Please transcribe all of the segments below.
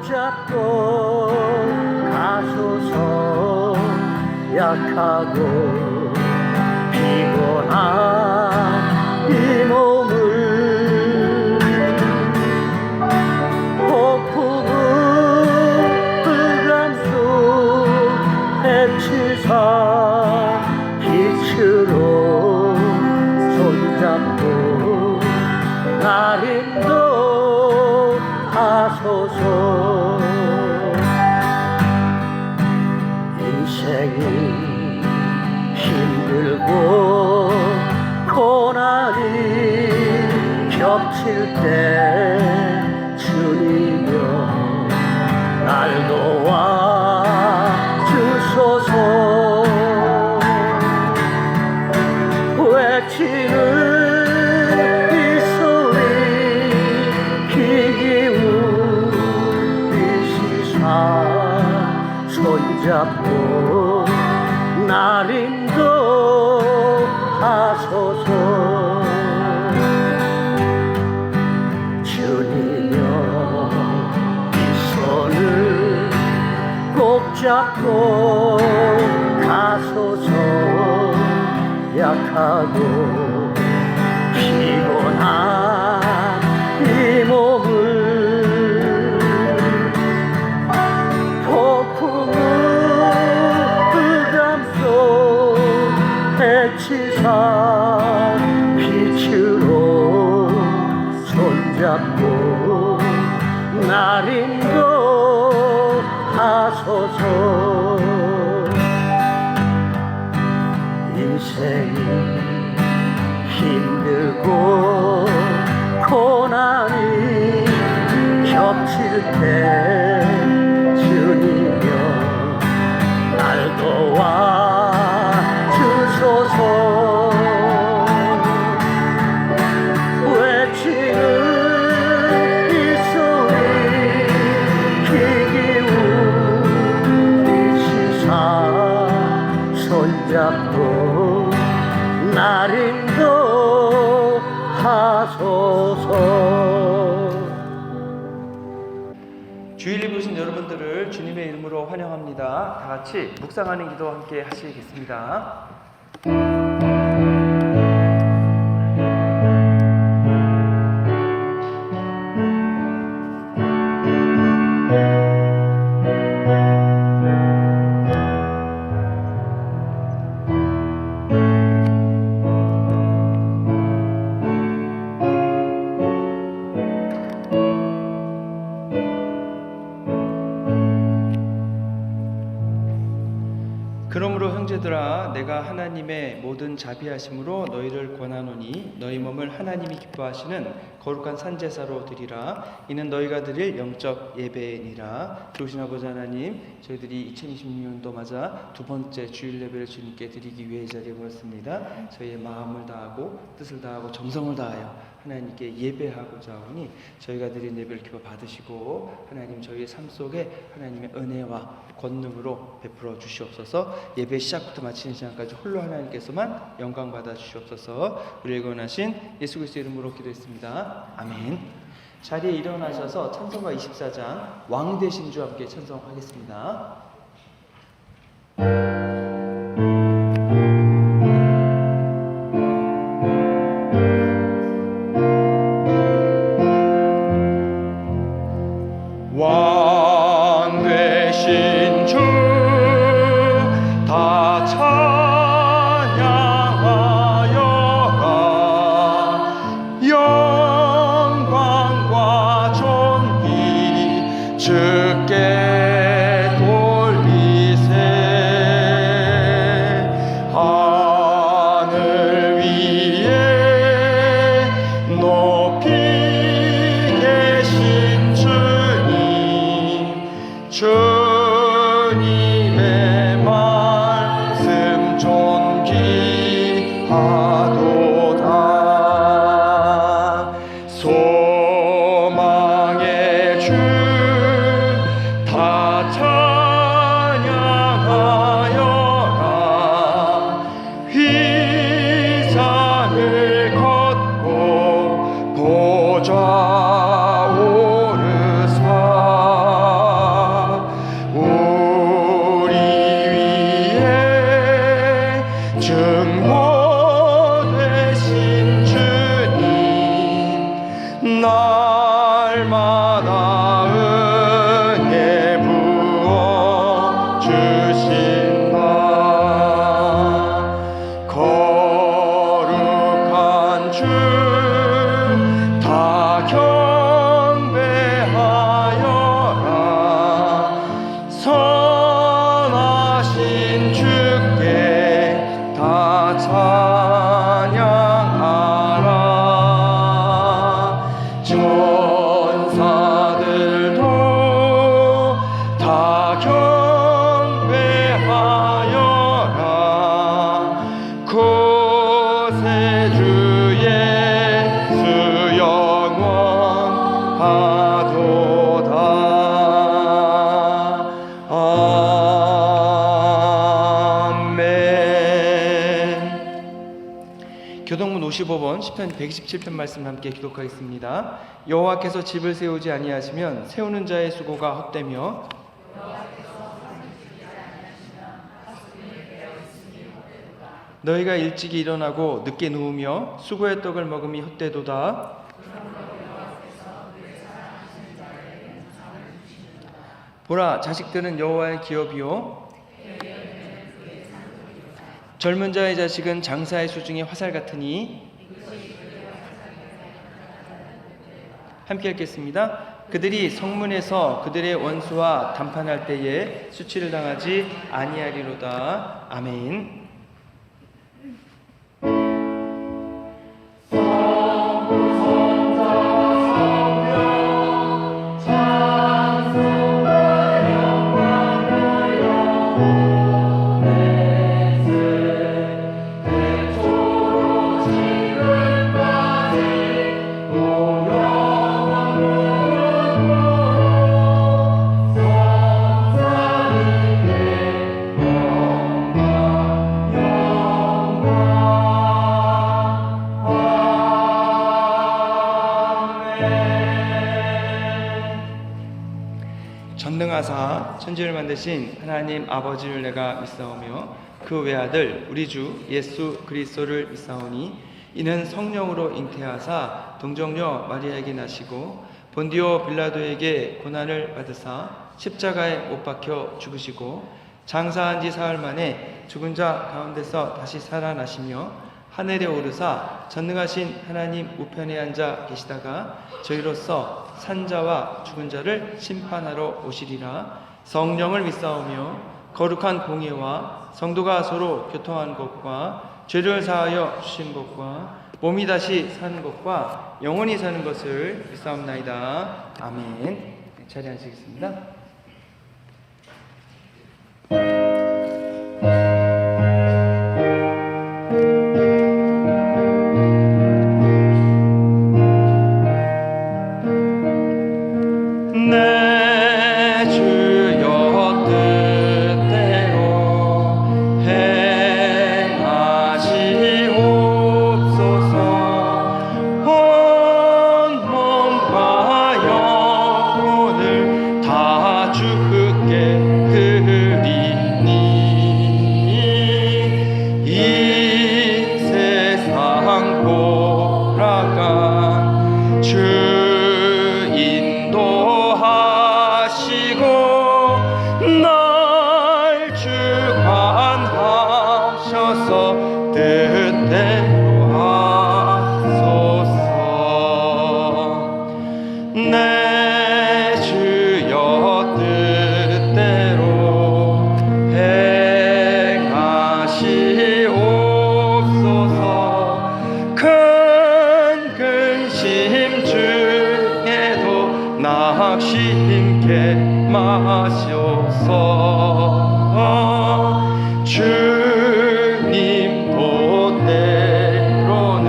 잡고 가소서. 약하고 피곤한 이 몸을 폭풍우 흑암 속 헤치사 빛으로 손잡고 날 인도하소서. 인생이 힘들고 고난이 겹칠 때 주님여 날 도와 주소서. 외치는 이 소리 귀 기울이시사 손잡고 날 인도하소서. 주님여 이 손을 꼭 잡고 가소서. 약하고 피곤한 이 몸을 폭풍우 해치사 빛으로 손잡고 날 인도하소서. 인생이 힘들고 고난이 겹칠 때 주님여 날 도와 주소서. 외치는 이 소리 귀 기울이시사 손잡고 날 인도하소서. 주일 입으신 여러분들을 주님의 이름으로 환영합니다. 다 같이 묵상하는 기도 함께 하시겠습니다. 그러므로 형제들아 내가 하나님의 모든 자비하심으로 너희를 권하노니 너희 몸을 하나님이 기뻐하시는 거룩한 산제사로 드리라. 이는 너희가 드릴 영적 예배니라. 좋으신 아버지 하나님, 저희들이 2026년도 맞아 두 번째 주일 예배를 주님께 드리기 위해 이 자리에 모였습니다. 저희의 마음을 다하고 뜻을 다하고 정성을 다하여 하나님께 예배하고자 하오니 저희가 드린 예배를 기뻐 받으시고 하나님 저희의 삶 속에 하나님의 은혜와 권능으로 베풀어 주시옵소서. 예배 시작부터 마치는 시간까지 홀로 하나님께서만 영광 받아 주시옵소서. 우리에게 원하신 예수 그리스도 이름으로 기도했습니다. 아멘. 자리에 일어나셔서 찬송가 24장 왕 되신 주 함께 찬송하겠습니다. 왕 되신 주 다 찬양하여라. 영광과 존귀 주께 돌리세. 하늘 위에 높이 계신 주님의 말씀 존귀하도다. 소망의 주 다 찬양하여라. 휘장을 걷고 보좌 오르사 다 경배하여라. 선하신 주께 다 찬양하라. 전사들도 다 경배하여라. 구세주 예수 영원하도다. 아멘. 교동문 55번 시편 117편 말씀 함께 기독하겠습니다. 여호와께서 집을 세우지 아니하시면 세우는 자의 수고가 헛되며 너희가 일찍이 일어나고 늦게 누우며 수고의 떡을 먹음이 헛되도다. 보라, 자식들은 여호와의 기업이요 젊은 자의 자식은 장사의 수중에 화살 같으니. 함께 읽겠습니다. 그들이 성문에서 그들의 원수와 담판할 때에 수치를 당하지 아니하리로다. 아멘. 전능하사 천지를 만드신 하나님 아버지를 내가 믿사오며 그 외아들 우리 주 예수 그리스도를 믿사오니 이는 성령으로 잉태하사 동정녀 마리아에게 나시고 본디오 빌라도에게 고난을 받으사 십자가에 못 박혀 죽으시고 장사한 지 사흘 만에 죽은 자 가운데서 다시 살아나시며 하늘에 오르사 전능하신 하나님 우편에 앉아 계시다가 저희로서 산자와 죽은 자를 심판하러 오시리라. 성령을 믿사오며 거룩한 공예와 성도가 서로 교통한 것과 죄를 사하여 주신 것과 몸이 다시 사는 것과 영원히 사는 것을 믿사옵나이다. 아멘. 자리 앉으시겠습니다. 내 주여 뜻대로 행하시옵소서. 온 몸과 영혼을 다 주께 드리니 이 세상 돌아간 주 날 주관하셔서 뜻대로 하소서. 내 주여 뜻대로 행하시옵소서. 큰 근심 중에도 낙심케 마셔서 주님도 때로는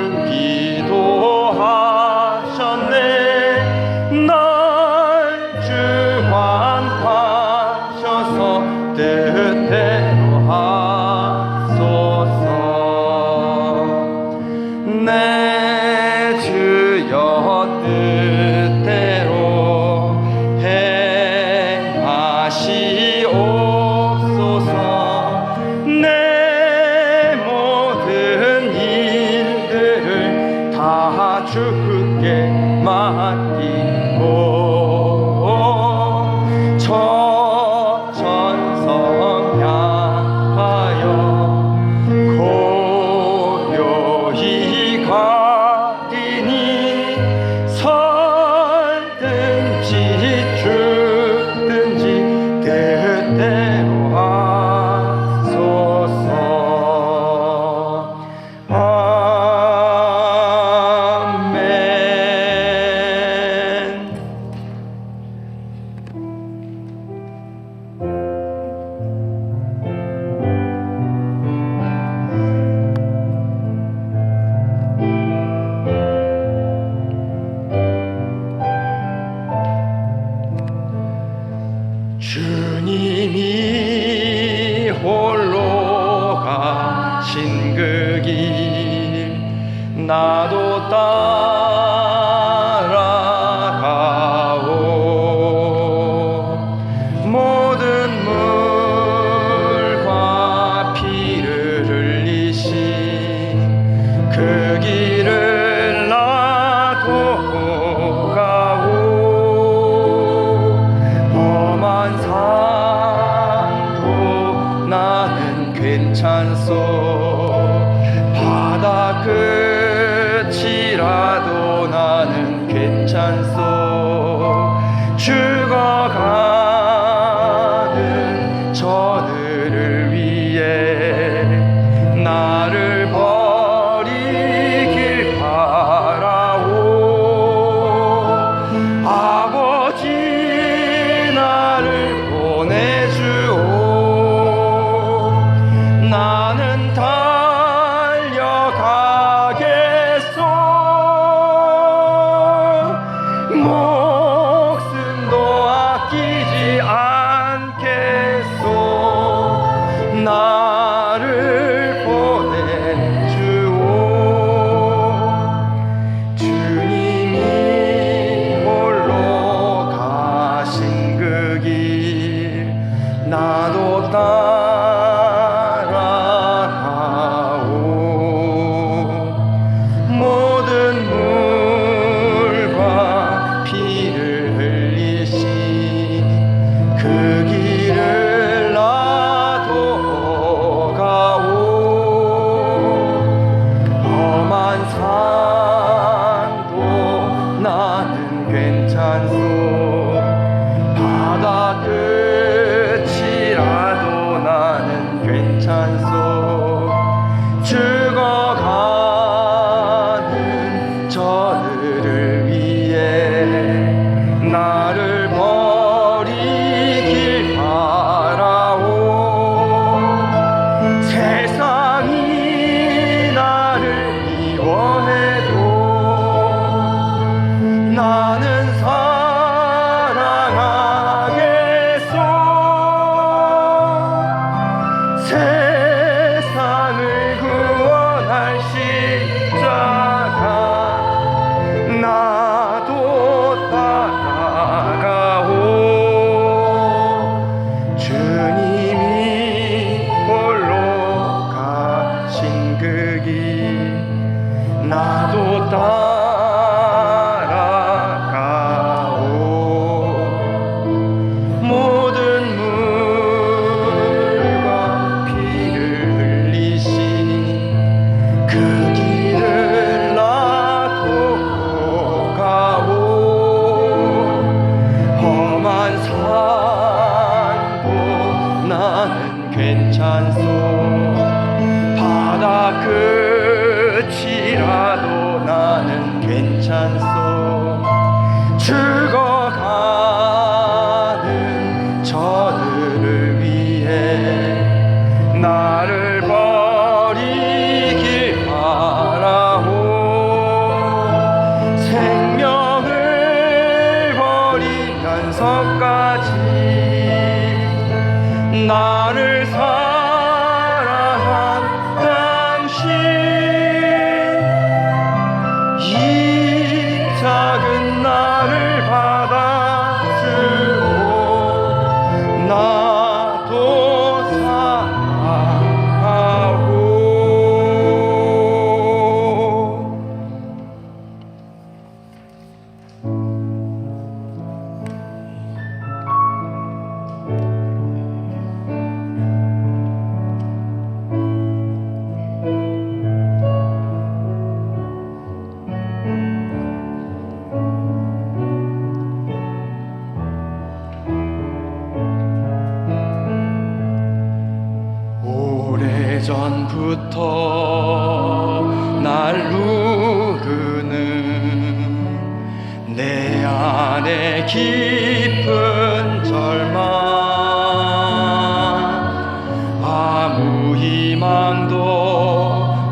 울기도 하셨네. 날 주관하셔서 뜻대로 하소서. 내 주여 뜻대로 나도 따라가오. 모든 물과 피를 흘리신 그 길을 나도 가오. 험한 산도 나는 괜찮소. 바다 끝이라도 나는 괜찮소. 죽어가는 저들을 위해 나를 버리길 바라오. 아버지 나를 보내주오. 나는 달려가겠소. 목숨도 아끼지 않겠소. 나를 보내주오. 주님이 홀로 가신 그 길 나도 따라가오. 모든 물과 피를 흘리신 그 길을 나도 가오. 험한 산도 나는 괜찮소. 바다 끝이라도 나는 괜찮소. 죽어가는 저들을 위해 나를 버리길 바라오. 세상이 나를 미워해도 나는 사랑하겠소. 세상을 구원할 십자가 나도 따라가오. 주님이 홀로 가신 그 길 나도 따라가오. 모든 물과 피를 흘리신 그 길을 나도 가오. 험한 산도 나는 괜찮소. 바다 끝이라도 나는 괜찮소. 죽어가는 저들을 위해 나를 버리길 바라오. 생명을 버리면서까지 나를 사랑한 당신, 이 작은 나를 받아주오. 나도 사랑하오. 오래전부터 날 누르는 내 안에 깊은 절망, 아무 희망도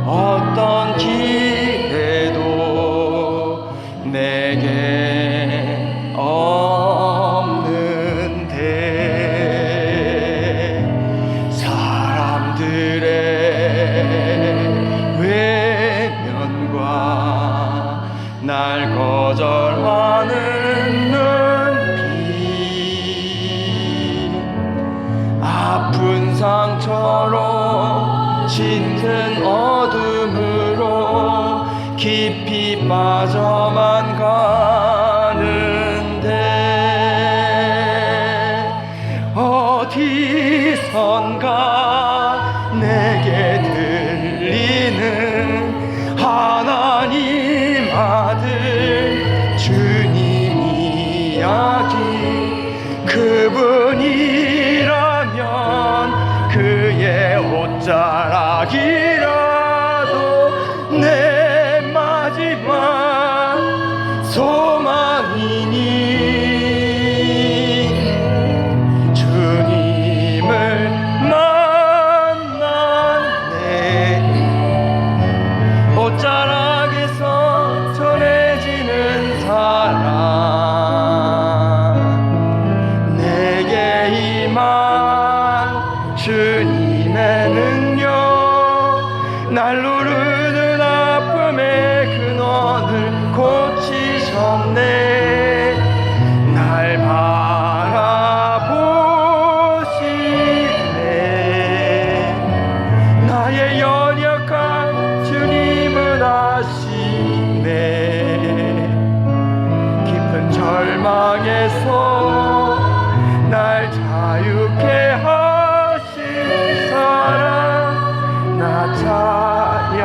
어떤 기회도 내게 없는데 사람들의 외면과 거절하는 눈빛 아픈 상처로 짙은 어둠으로 깊이 빠져만 가는데 어디선가 내게 들리는 하나님 아들 주님 이야기 그분이라면 그의 옷자락이라도 내 마지막 소망이니 주님을 만났네 옷자락에서 전해지는 사랑 내게 임한 주님의 능력 날 누르는 아픔의 근원을 고치셨네 날 바라보시네 나의 연약한 주님은 아시네 깊은 절망에서 날 자유케 하신 사랑 나 찬양해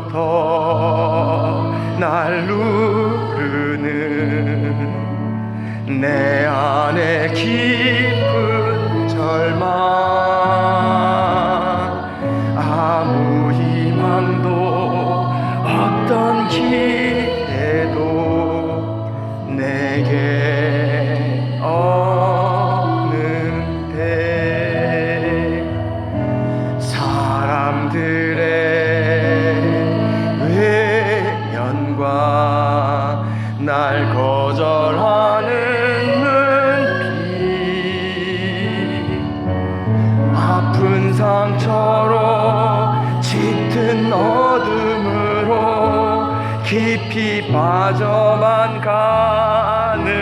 오래전부터 날 누르는 내 안에 깊은 절망 아무 희망도 어떤 기대도 내게 없는데 사람들의 외면과 날 거절하는 눈빛 아픈 상처로 짙은 어둠으로 깊이 빠져만 가는데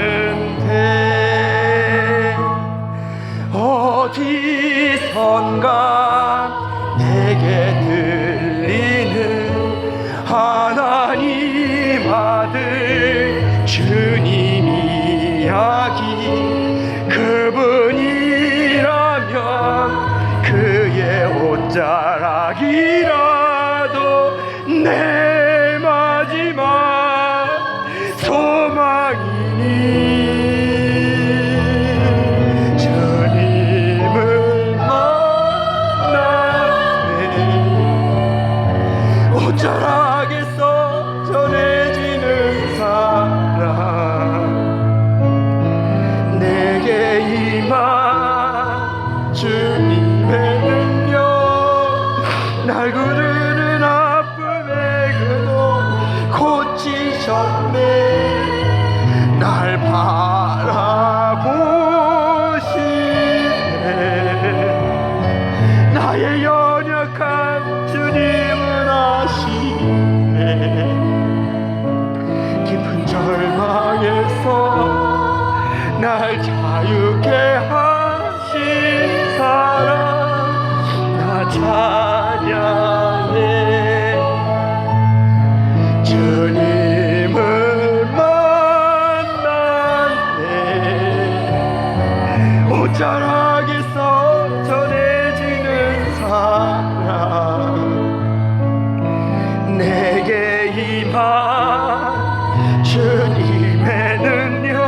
어디선가 내게 들리는 하나님 아들 주님 이야기 그분이라면 그의 옷자락이라도 내 마지막 소망이니 주님을 만나네 옷자락에서 전해지는 사랑 내게 임한 주님의 능력 날 구르는 아픔의 근원 고치셨네 날 바라보시네 나의 연약한 주님은 아시네 깊은 절망에서 날 자유케 하신 사랑 나 찬양해 주님을 만났네 옷자락에서 전해지는 사랑 내게 임한 주님의 능력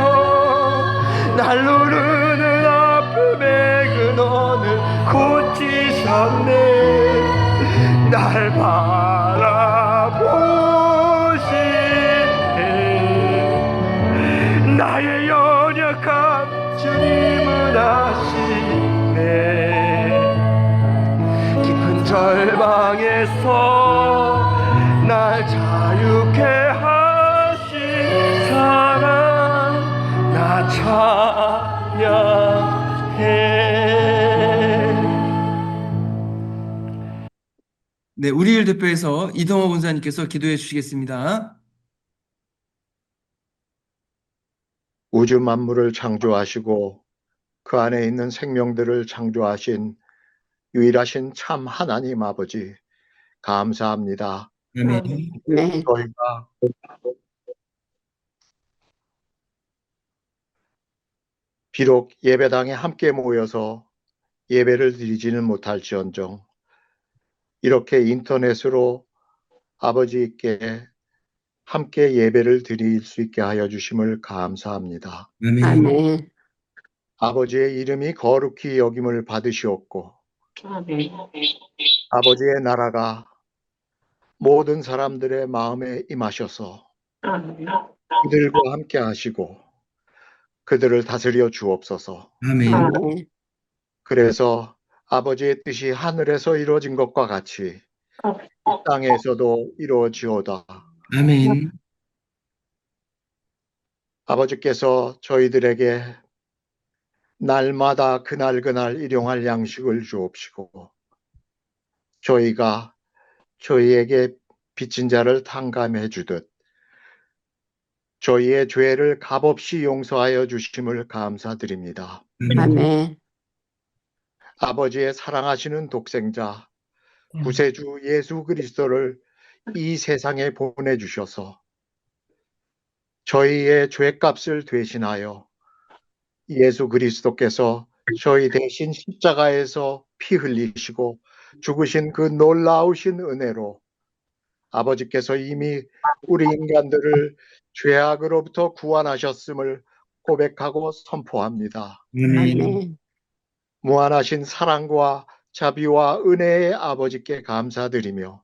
날 누르는 아픔의 근원을 고치셨네 날 바라보시네 나의 연약한 주님은 아시네 깊은 절망에서 날 자유케 하신 사랑 나 찬양해 네, 우리를 대표해서 이동호 권사님께서 기도해 주시겠습니다. 우주 만물을 창조하시고 그 안에 있는 생명들을 창조하신 유일하신 참 하나님 아버지, 감사합니다. 아멘. 네. 저희가 비록 예배당에 함께 모여서 예배를 드리지는 못할지언정 이렇게 인터넷으로 아버지께 함께 예배를 드릴 수 있게 하여 주심을 감사합니다. 아멘. 아멘. 아버지의 이름이 거룩히 여김을 받으시옵고 아멘. 아버지의 나라가 모든 사람들의 마음에 임하셔서 아멘. 그들과 함께 하시고 그들을 다스려 주옵소서. 아멘. 아멘. 그래서 아버지의 뜻이 하늘에서 이루어진 것과 같이 이 땅에서도 이루어지오다. 아멘. 아버지께서 저희들에게 날마다 그날 일용할 양식을 주옵시고 저희가 저희에게 빚진 자를 탕감해 주듯 저희의 죄를 값없이 용서하여 주심을 감사드립니다. 아멘. 아버지의 사랑하시는 독생자 구세주 예수 그리스도를 이 세상에 보내주셔서 저희의 죄값을 대신하여 예수 그리스도께서 저희 대신 십자가에서 피 흘리시고 죽으신 그 놀라우신 은혜로 아버지께서 이미 우리 인간들을 죄악으로부터 구원하셨음을 고백하고 선포합니다. 아멘. 무한하신 사랑과 자비와 은혜의 아버지께 감사드리며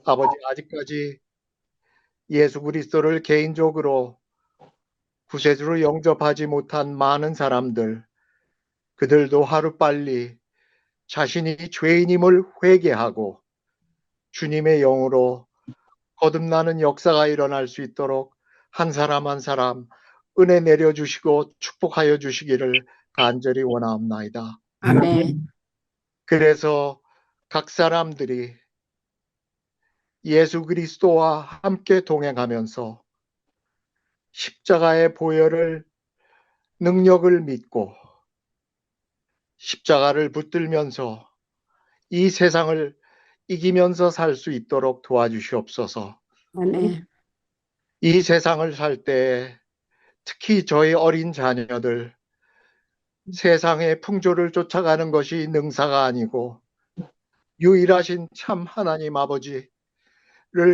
아버지 아직까지 예수 그리스도를 개인적으로 구세주로 영접하지 못한 많은 사람들 그들도 하루빨리 자신이 죄인임을 회개하고 주님의 영으로 거듭나는 역사가 일어날 수 있도록 한 사람 한 사람 은혜 내려주시고 축복하여 주시기를 간절히 원하옵나이다. 아멘. 그래서 각 사람들이 예수 그리스도와 함께 동행하면서 십자가의 보혈을 능력을 믿고 십자가를 붙들면서 이 세상을 이기면서 살 수 있도록 도와주시옵소서. 아멘. 이 세상을 살 때 특히 저희 어린 자녀들 세상의 풍조를 쫓아가는 것이 능사가 아니고 유일하신 참 하나님 아버지를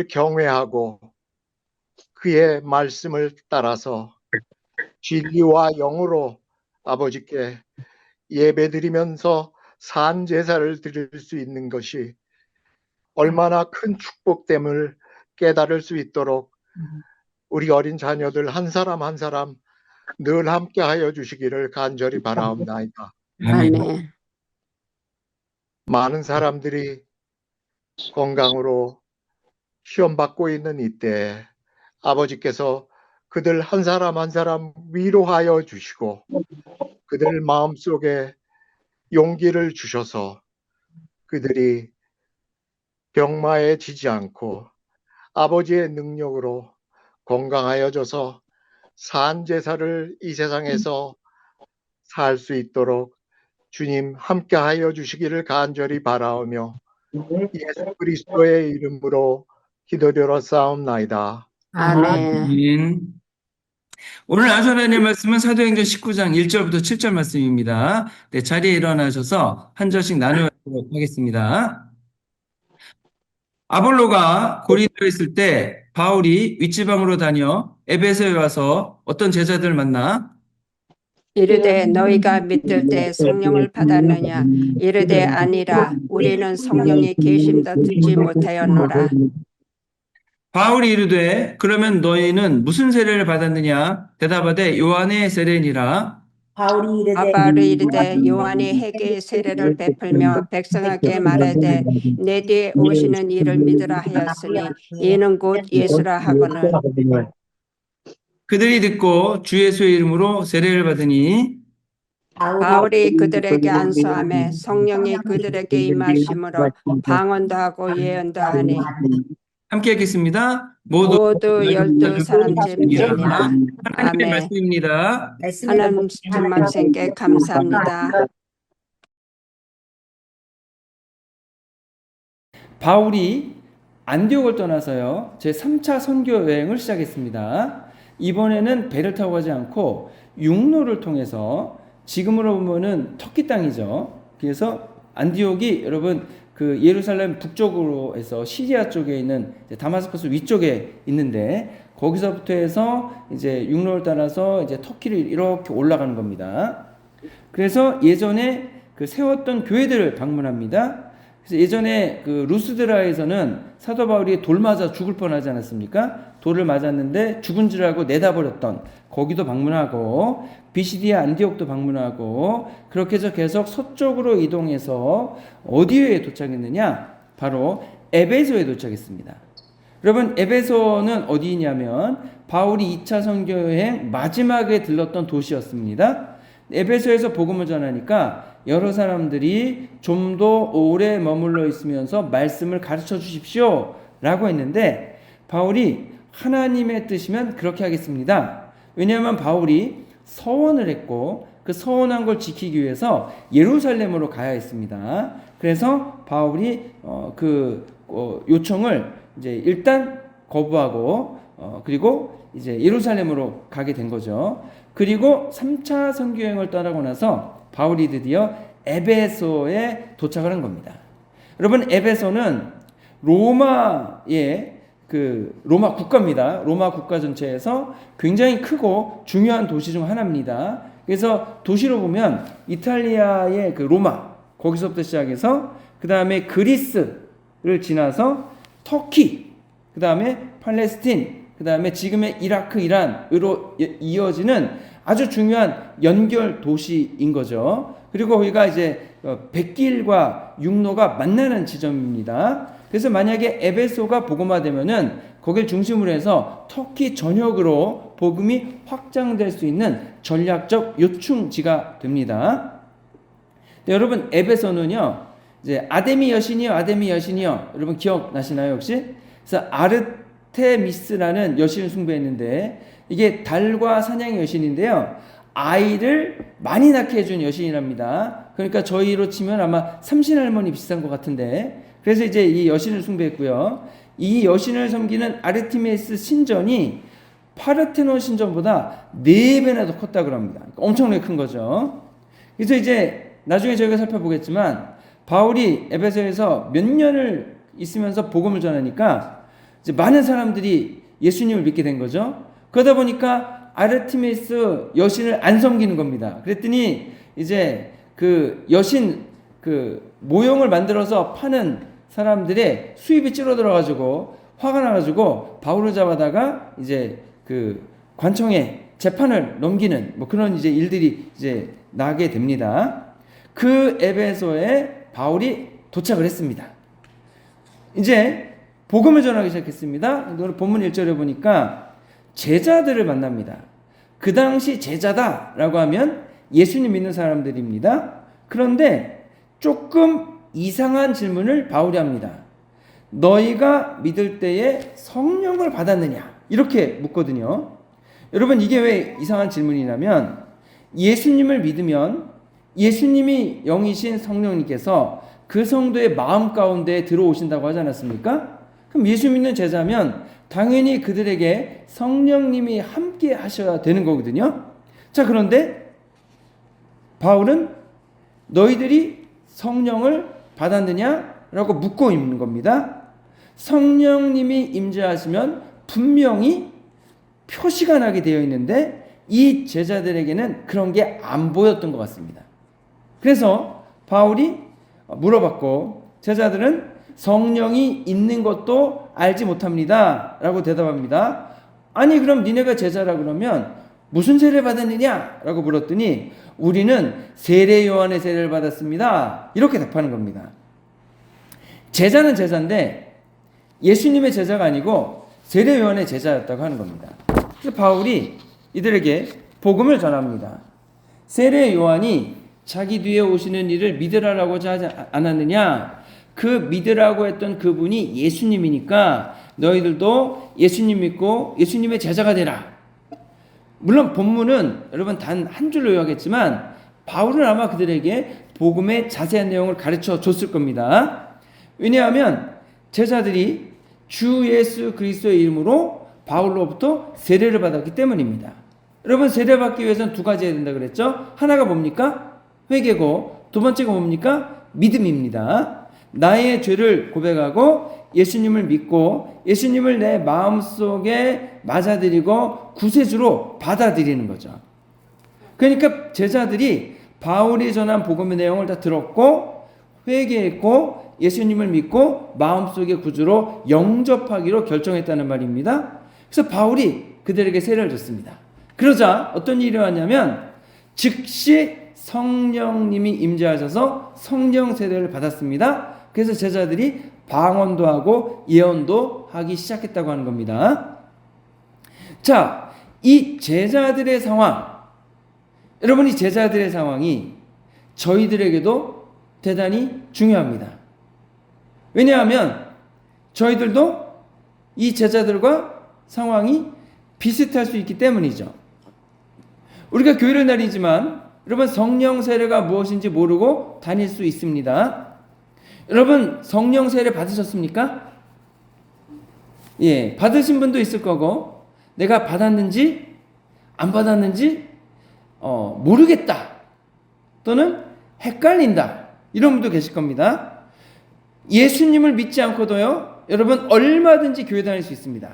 경외하고 그의 말씀을 따라서 진리와 영으로 아버지께 예배드리면서 산 제사를 드릴 수 있는 것이 얼마나 큰 축복됨을 깨달을 수 있도록 우리 어린 자녀들 한 사람 한 사람 늘 함께 하여 주시기를 간절히 바라옵나이다. 아멘. 많은 사람들이 건강으로 시험 받고 있는 이때 아버지께서 그들 한 사람 한 사람 위로하여 주시고 그들 마음속에 용기를 주셔서 그들이 병마에 지지 않고 아버지의 능력으로 건강하여져서 산 제사를 이 세상에서 살 수 있도록 주님 함께하여 주시기를 간절히 바라오며 예수 그리스도의 이름으로 기도드려 싸움나이다. 아멘. 아멘. 오늘 나사렛의 말씀은 사도행전 19장 1절부터 7절 말씀입니다. 네, 자리에 일어나셔서 한 절씩 나누도록 하겠습니다. 아볼로가 고린도에 있을 때 바울이 윗지방으로 다녀 에베소에 와서 어떤 제자들을 만나 이르되 너희가 믿을 때 성령을 받았느냐? 이르되 아니라 우리는 성령이 계심도 듣지 못하였노라. 바울이 이르되 그러면 너희는 무슨 세례를 받았느냐? 대답하되 요한의 세례니라. 바울이 이르되 요한이 회개의 세례를 베풀며 백성에게 말하되 내 뒤에 오시는 이를 믿으라 하였으니 이는 곧 예수라 하거늘. 그들이 듣고 주 예수의 이름으로 세례를 받으니 바울이 그들에게 안수하며 성령이 그들에게 임하심으로 방언도 하고 예언도 하니 함께 읽겠습니다. 모두 모두 12사람 됨이니라. 하나님의 아멘. 말씀입니다. 하나님 주님께 감사합니다. 바울이 안디옥을 떠나서요 제 3차 선교 여행을 시작했습니다. 이번에는 배를 타고 가지 않고 육로를 통해서 지금으로 보면은 터키 땅이죠. 그래서 안디옥이 여러분 그 예루살렘 북쪽으로 해서 시리아 쪽에 있는 다마스커스 위쪽에 있는데 거기서부터 해서 이제 육로를 따라서 이제 터키를 이렇게 올라가는 겁니다. 그래서 예전에 그 세웠던 교회들을 방문합니다. 그래서 예전에 그 루스드라에서는 사도 바울이 돌 맞아 죽을 뻔하지 않았습니까? 돌을 맞았는데 죽은 줄 알고 내다버렸던 거기도 방문하고 비시디아 안디옥도 방문하고 그렇게 해서 계속 서쪽으로 이동해서 어디에 도착했느냐? 바로 에베소에 도착했습니다. 여러분 에베소는 어디냐면 바울이 2차 선교 여행 마지막에 들렀던 도시였습니다. 에베소에서 복음을 전하니까 여러 사람들이 좀 더 오래 머물러 있으면서 말씀을 가르쳐 주십시오 라고 했는데 바울이 하나님의 뜻이면 그렇게 하겠습니다. 왜냐하면 바울이 서원을 했고 그 서원한 걸 지키기 위해서 예루살렘으로 가야 했습니다. 그래서 바울이 요청을 이제 일단 거부하고 그리고 이제 예루살렘으로 가게 된 거죠. 그리고 3차 선교 여행을 떠나고 나서 바울이 드디어 에베소에 도착을 한 겁니다. 여러분 에베소는 로마의 로마 국가입니다. 로마 국가 전체에서 굉장히 크고 중요한 도시 중 하나입니다. 그래서 도시로 보면 이탈리아의 그 로마 거기서부터 시작해서 그 다음에 그리스를 지나서 터키, 그 다음에 팔레스틴, 그 다음에 지금의 이라크, 이란으로 이어지는 아주 중요한 연결 도시인 거죠. 그리고 거기가 이제 백길과 육로가 만나는 지점입니다. 그래서 만약에 에베소가 복음화되면은 거길 중심으로 해서 터키 전역으로 복음이 확장될 수 있는 전략적 요충지가 됩니다. 네, 여러분 에베소는요 이제 아데미 여신이요. 여러분 기억나시나요 혹시? 그래서 아르테미스라는 여신을 숭배했는데 이게 달과 사냥의 여신인데요. 아이를 많이 낳게 해준 여신이랍니다. 그러니까 저희로 치면 아마 삼신할머니 비슷한 것 같은데 그래서 이제 이 여신을 숭배했고요. 이 여신을 섬기는 아르테미스 신전이 파르테논 신전보다 4배나 더 컸다고 합니다. 엄청나게 큰 거죠. 그래서 이제 나중에 저희가 살펴보겠지만 바울이 에베소에서 몇 년을 있으면서 복음을 전하니까 이제 많은 사람들이 예수님을 믿게 된 거죠. 그러다 보니까 아르테미스 여신을 안 섬기는 겁니다. 그랬더니 이제 그 여신 그 모형을 만들어서 파는 사람들의 수입이 줄어들어가지고 화가 나가지고 바울을 잡아다가 이제 그 관청에 재판을 넘기는 뭐 그런 이제 일들이 이제 나게 됩니다. 그 에베소에 바울이 도착을 했습니다. 이제 복음을 전하기 시작했습니다. 오늘 본문 1절에 보니까 제자들을 만납니다. 그 당시 제자다라고 하면 예수님 믿는 사람들입니다. 그런데 조금 이상한 질문을 바울이 합니다. 너희가 믿을 때에 성령을 받았느냐? 이렇게 묻거든요. 여러분 이게 왜 이상한 질문이냐면 예수님을 믿으면 예수님이 영이신 성령님께서 그 성도의 마음 가운데 들어오신다고 하지 않았습니까? 그럼 예수 믿는 제자면 당연히 그들에게 성령님이 함께 하셔야 되는 거거든요. 자, 그런데 바울은 너희들이 성령을 받았느냐라고 묻고 있는 겁니다. 성령님이 임재하시면 분명히 표시가 나게 되어 있는데 이 제자들에게는 그런 게 안 보였던 것 같습니다. 그래서 바울이 물어봤고 제자들은 성령이 있는 것도 알지 못합니다 라고 대답합니다. 아니 그럼 니네가 제자라 그러면 무슨 세례를 받았느냐 라고 물었더니 우리는 세례 요한의 세례를 받았습니다 이렇게 답하는 겁니다. 제자는 제자인데 예수님의 제자가 아니고 세례 요한의 제자였다고 하는 겁니다. 그래서 바울이 이들에게 복음을 전합니다. 세례 요한이 자기 뒤에 오시는 이를 믿으라고 하지 않았느냐? 그 믿으라고 했던 그분이 예수님이니까 너희들도 예수님 믿고 예수님의 제자가 되라. 물론 본문은 여러분 단 한 줄로 요약했지만 바울은 아마 그들에게 복음의 자세한 내용을 가르쳐 줬을 겁니다. 왜냐하면 제자들이 주 예수 그리스도의 이름으로 바울로부터 세례를 받았기 때문입니다. 여러분 세례받기 위해서는 두 가지 해야 된다 그랬죠? 하나가 뭡니까? 회개고 두 번째가 뭡니까? 믿음입니다. 나의 죄를 고백하고 예수님을 믿고 예수님을 내 마음속에 맞아들이고 구세주로 받아들이는 거죠. 그러니까 제자들이 바울이 전한 복음의 내용을 다 들었고 회개했고 예수님을 믿고 마음속의 구주로 영접하기로 결정했다는 말입니다. 그래서 바울이 그들에게 세례를 줬습니다. 그러자 어떤 일이 왔냐면 즉시 성령님이 임재하셔서 성령 세례를 받았습니다. 그래서 제자들이 방언도 하고 예언도 하기 시작했다고 하는 겁니다. 자, 이 제자들의 상황, 여러분 이 제자들의 상황이 저희들에게도 대단히 중요합니다. 왜냐하면 저희들도 이 제자들과 상황이 비슷할 수 있기 때문이죠. 우리가 교회를 다니지만 여러분 성령 세례가 무엇인지 모르고 다닐 수 있습니다. 여러분 성령 세례 받으셨습니까? 예, 받으신 분도 있을 거고 내가 받았는지 안 받았는지 모르겠다 또는 헷갈린다 이런 분도 계실 겁니다. 예수님을 믿지 않고도요 여러분 얼마든지 교회 다닐 수 있습니다.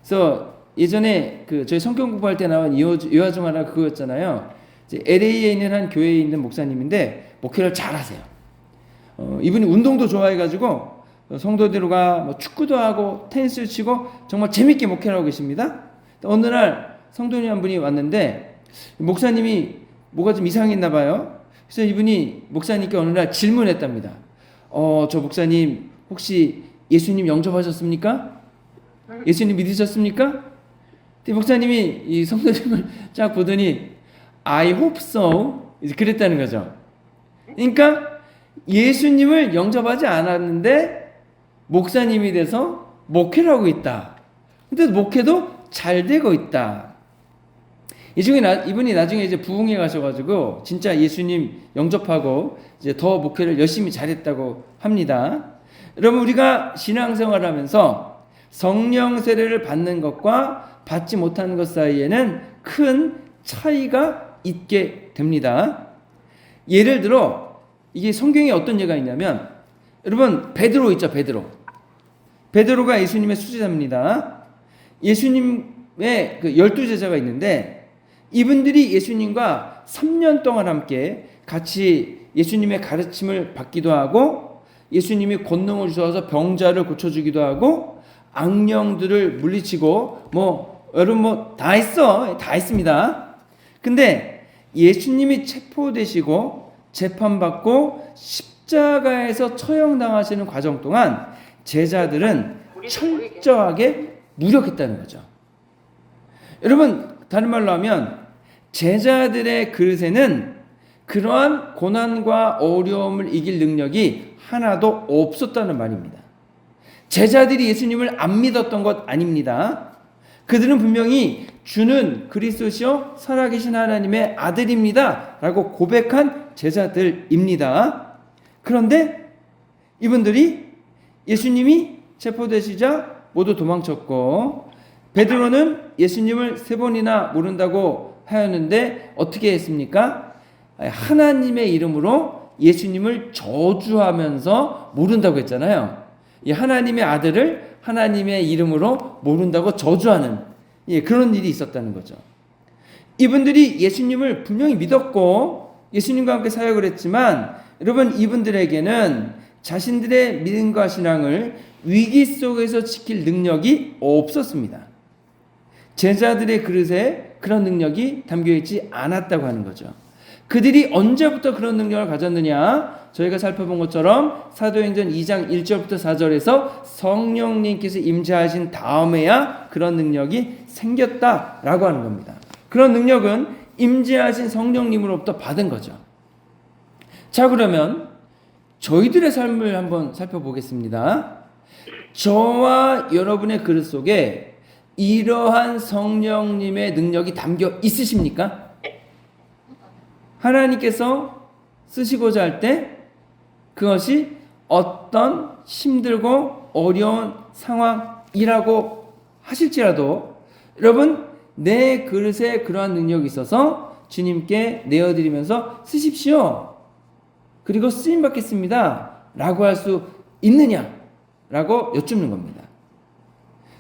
그래서 예전에 저희 성경 공부할 때 나온 유화 중 하나 그거였잖아요. 이제 LA에 있는 한 교회에 있는 목사님인데 목회를 잘하세요. 이분이 운동도 좋아해가지고 성도들과 뭐 축구도 하고 테니스를 치고 정말 재밌게 목회를 하고 계십니다. 어느 날 성도님 한 분이 왔는데 목사님이 뭐가 좀 이상했나 봐요. 그래서 이분이 목사님께 어느 날 질문했답니다. 저 목사님 혹시 예수님 영접하셨습니까? 예수님 믿으셨습니까? 목사님이 이 성도님을 쫙 보더니 I hope so 그랬다는 거죠. 그러니까 예수님을 영접하지 않았는데 목사님이 돼서 목회를 하고 있다. 근데 목회도 잘 되고 있다. 이분이 나중에 이제 부흥회 가셔가지고 진짜 예수님 영접하고 이제 더 목회를 열심히 잘했다고 합니다. 여러분 우리가 신앙생활하면서 성령 세례를 받는 것과 받지 못하는 것 사이에는 큰 차이가 있게 됩니다. 예를 들어 이게 성경에 어떤 예가 있냐면 여러분 베드로 있죠. 베드로가 예수님의 수제자입니다. 예수님의 12제자가 있는데 이분들이 예수님과 3년 동안 함께 같이 예수님의 가르침을 받기도 하고 예수님이 권능을 주셔서 병자를 고쳐주기도 하고 악령들을 물리치고 여러분 다 했습니다. 근데 예수님이 체포되시고 재판받고 십자가에서 처형당하시는 과정 동안 제자들은 철저하게 무력했다는 거죠. 여러분 다른 말로 하면 제자들의 그릇에는 그러한 고난과 어려움을 이길 능력이 하나도 없었다는 말입니다. 제자들이 예수님을 안 믿었던 것 아닙니다. 그들은 분명히 주는 그리스도시요 살아계신 하나님의 아들입니다 라고 고백한 제자들입니다. 그런데 이분들이 예수님이 체포되시자 모두 도망쳤고 베드로는 예수님을 3번이나 모른다고 하였는데 어떻게 했습니까? 하나님의 이름으로 예수님을 저주하면서 모른다고 했잖아요. 이 하나님의 아들을 하나님의 이름으로 모른다고 저주하는 그런 일이 있었다는 거죠. 이분들이 예수님을 분명히 믿었고 예수님과 함께 사역을 했지만 여러분 이분들에게는 자신들의 믿음과 신앙을 위기 속에서 지킬 능력이 없었습니다. 제자들의 그릇에 그런 능력이 담겨있지 않았다고 하는 거죠. 그들이 언제부터 그런 능력을 가졌느냐? 저희가 살펴본 것처럼 사도행전 2장 1절부터 4절에서 성령님께서 임재하신 다음에야 그런 능력이 생겼다라고 하는 겁니다. 그런 능력은 임재하신 성령님으로부터 받은 거죠. 자, 그러면 저희들의 삶을 한번 살펴보겠습니다. 저와 여러분의 그릇 속에 이러한 성령님의 능력이 담겨 있으십니까? 하나님께서 쓰시고자 할 때 그것이 어떤 힘들고 어려운 상황이라고 하실지라도 여러분, 내 그릇에 그러한 능력이 있어서 주님께 내어드리면서 쓰십시오. 그리고 쓰임 받겠습니다. 라고 할 수 있느냐? 라고 여쭙는 겁니다.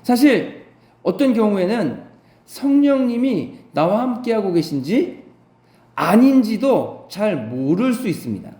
사실 어떤 경우에는 성령님이 나와 함께하고 계신지 아닌지도 잘 모를 수 있습니다.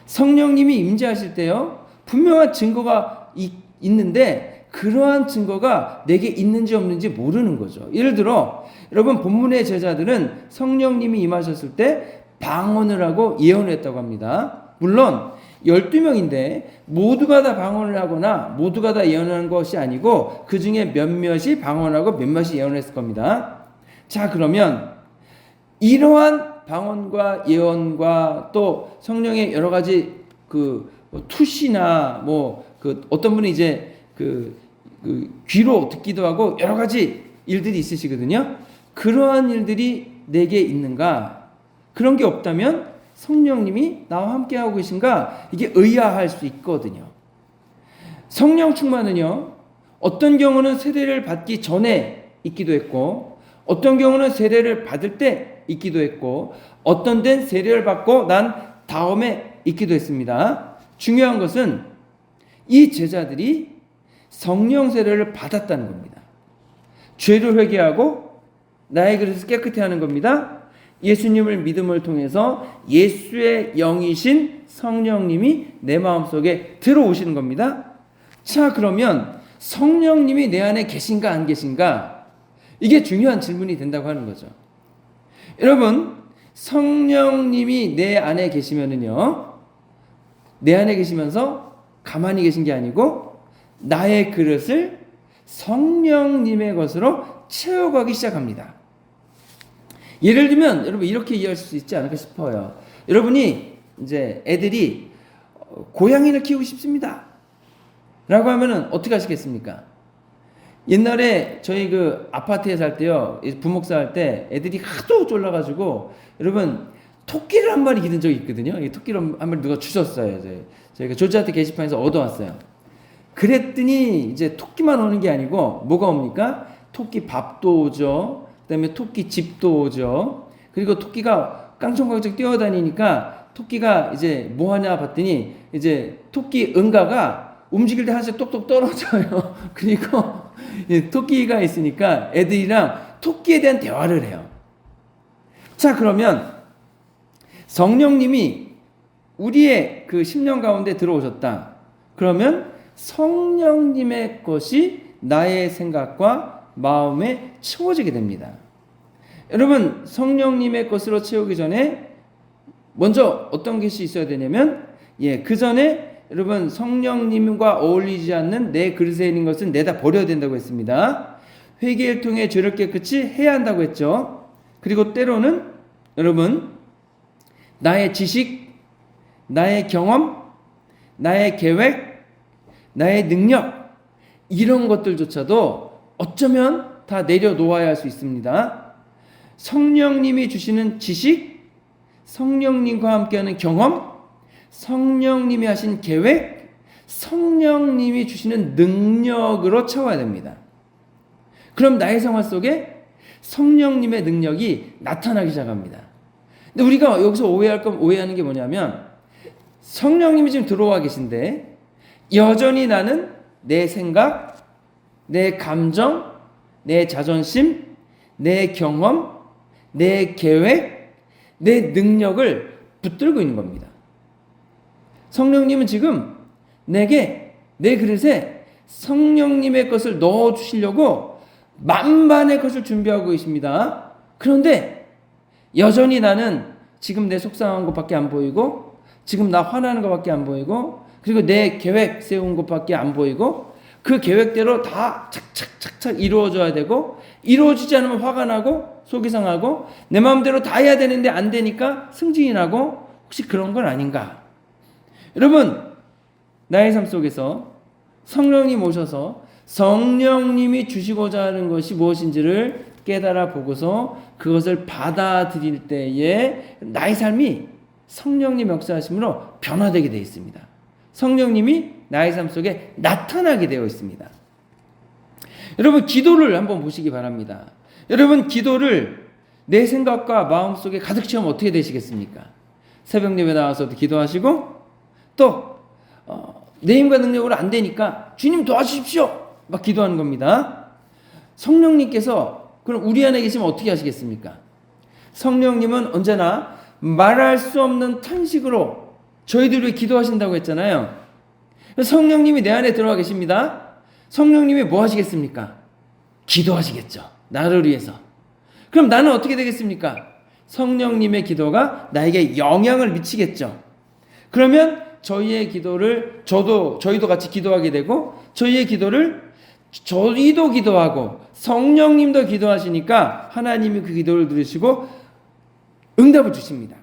성령님이 임재하실 때요, 분명한 증거가 있는데 그러한 증거가 내게 있는지 없는지 모르는 거죠. 예를 들어 여러분, 본문의 제자들은 성령님이 임하셨을 때 방언을 하고 예언을 했다고 합니다. 물론 12명인데 모두가 다 방언을 하거나 모두가 다 예언을 하는 것이 아니고 그 중에 몇몇이 방언하고 몇몇이 예언을 했을 겁니다. 자, 그러면 이러한 방언과 예언과 또 성령의 여러 가지 투시나 어떤 분이 이제 귀로 듣기도 하고 여러 가지 일들이 있으시거든요. 그러한 일들이 내게 있는가? 그런 게 없다면 성령님이 나와 함께하고 계신가? 이게 의아할 수 있거든요. 성령 충만은요, 어떤 경우는 세례를 받기 전에 있기도 했고 어떤 경우는 세례를 받을 때 있기도 했고 어떤 데는 세례를 받고 난 다음에 있기도 했습니다. 중요한 것은 이 제자들이 성령 세례를 받았다는 겁니다. 죄를 회개하고 나의 그릇을 깨끗이 하는 겁니다. 예수님을 믿음을 통해서 예수의 영이신 성령님이 내 마음속에 들어오시는 겁니다. 자, 그러면 성령님이 내 안에 계신가 안 계신가? 이게 중요한 질문이 된다고 하는 거죠. 여러분, 성령님이 내 안에 계시면은요, 내 안에 계시면서 가만히 계신 게 아니고 나의 그릇을 성령님의 것으로 채워가기 시작합니다. 예를 들면 여러분 이렇게 이해할 수 있지 않을까 싶어요. 여러분이 이제 애들이 고양이를 키우고 싶습니다 라고 하면은 어떻게 하시겠습니까? 옛날에 저희 아파트에 살 때요, 부목사 할 때 애들이 하도 쫄라가지고 여러분 토끼를 한 마리 기른 적이 있거든요. 이 토끼를 한 마리 누가 주셨어요. 저희가 조지아트 게시판에서 얻어왔어요. 그랬더니 이제 토끼만 오는 게 아니고 뭐가 옵니까? 토끼 밥도 오죠. 그 다음에 토끼 집도 오죠. 그리고 토끼가 깡총깡총 뛰어다니니까 토끼가 이제 뭐 하냐 봤더니 이제 토끼 응가가 움직일 때 하나씩 똑똑 떨어져요. 그리고 토끼가 있으니까 애들이랑 토끼에 대한 대화를 해요. 자, 그러면 성령님이 우리의 그 심령 가운데 들어오셨다. 그러면 성령님의 것이 나의 생각과 마음에 채워지게 됩니다. 여러분, 성령님의 것으로 채우기 전에 먼저 어떤 것이 있어야 되냐면, 그 전에 여러분 성령님과 어울리지 않는 내 그릇에 있는 것은 내다 버려야 된다고 했습니다. 회개를 통해 죄를 깨끗이 해야 한다고 했죠. 그리고 때로는 여러분 나의 지식, 나의 경험, 나의 계획, 나의 능력, 이런 것들조차도 어쩌면 다 내려놓아야 할 수 있습니다. 성령님이 주시는 지식, 성령님과 함께하는 경험, 성령님이 하신 계획, 성령님이 주시는 능력으로 채워야 됩니다. 그럼 나의 생활 속에 성령님의 능력이 나타나기 시작합니다. 근데 우리가 여기서 오해하는 게 뭐냐면, 성령님이 지금 들어와 계신데 여전히 나는 내 생각, 내 감정, 내 자존심, 내 경험, 내 계획, 내 능력을 붙들고 있는 겁니다. 성령님은 지금 내게, 내 그릇에 성령님의 것을 넣어주시려고 만반의 것을 준비하고 계십니다. 그런데 여전히 나는 지금 내 속상한 것밖에 안 보이고, 지금 나 화나는 것밖에 안 보이고, 그리고 내 계획 세운 것밖에 안 보이고, 그 계획대로 다 착착착착 이루어져야 되고 이루어지지 않으면 화가 나고 속이 상하고 내 마음대로 다 해야 되는데 안 되니까 승진이 나고 혹시 그런 건 아닌가? 여러분 나의 삶 속에서 성령님 오셔서 성령님이 주시고자 하는 것이 무엇인지를 깨달아 보고서 그것을 받아들일 때에 나의 삶이 성령님 역사하심으로 변화되게 되어 있습니다. 성령님이 나의 삶 속에 나타나게 되어 있습니다. 여러분 기도를 한번 보시기 바랍니다. 여러분 기도를 내 생각과 마음 속에 가득 채우면 어떻게 되시겠습니까? 새벽 예배 나와서도 기도하시고 또 내 힘과 능력으로 안 되니까 주님 도와주십시오 막 기도하는 겁니다. 성령님께서 그럼 우리 안에 계시면 어떻게 하시겠습니까? 성령님은 언제나 말할 수 없는 탄식으로 저희들 위해 기도하신다고 했잖아요. 성령님이 내 안에 들어와 계십니다. 성령님이 뭐 하시겠습니까? 기도하시겠죠. 나를 위해서. 그럼 나는 어떻게 되겠습니까? 성령님의 기도가 나에게 영향을 미치겠죠. 그러면 저희의 기도를 저희도 같이 기도하게 되고 저희의 기도를 저희도 기도하고 성령님도 기도하시니까 하나님이 그 기도를 들으시고 응답을 주십니다.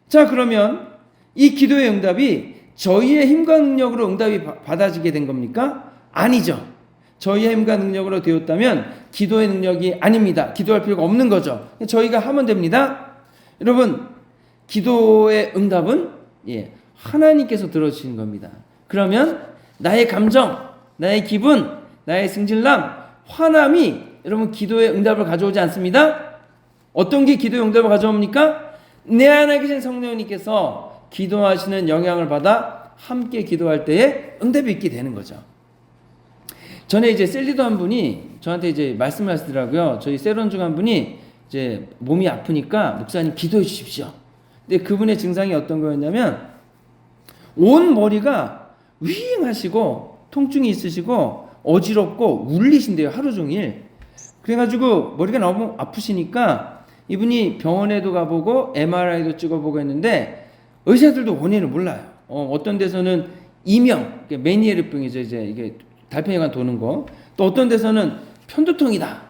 자, 그러면 이 기도의 응답이 저희의 힘과 능력으로 응답이 받아지게 된 겁니까? 아니죠. 저희의 힘과 능력으로 되었다면 기도의 능력이 아닙니다. 기도할 필요가 없는 거죠. 저희가 하면 됩니다. 여러분, 기도의 응답은 하나님께서 들어주시는 겁니다. 그러면 나의 감정, 나의 기분, 나의 승질남, 화남이 여러분 기도의 응답을 가져오지 않습니다. 어떤 게 기도의 응답을 가져옵니까? 내 안에 계신 성령님께서 기도하시는 영향을 받아 함께 기도할 때에 응답이 있게 되는 거죠. 전에 이제 셀리도 한 분이 저한테 이제 말씀을 하시더라고요. 저희 세론 중 한 분이 이제 몸이 아프니까 목사님 기도해 주십시오. 근데 그분의 증상이 어떤 거였냐면 온 머리가 윙하시고 통증이 있으시고 어지럽고 울리신대요. 하루 종일. 그래가지고 머리가 너무 아프시니까 이분이 병원에도 가보고 MRI도 찍어보고 했는데 의사들도 원인을 몰라요. 어떤 데서는 이명, 메니에르병이죠. 이제 이게 달팽이관 도는 거. 또 어떤 데서는 편두통이다.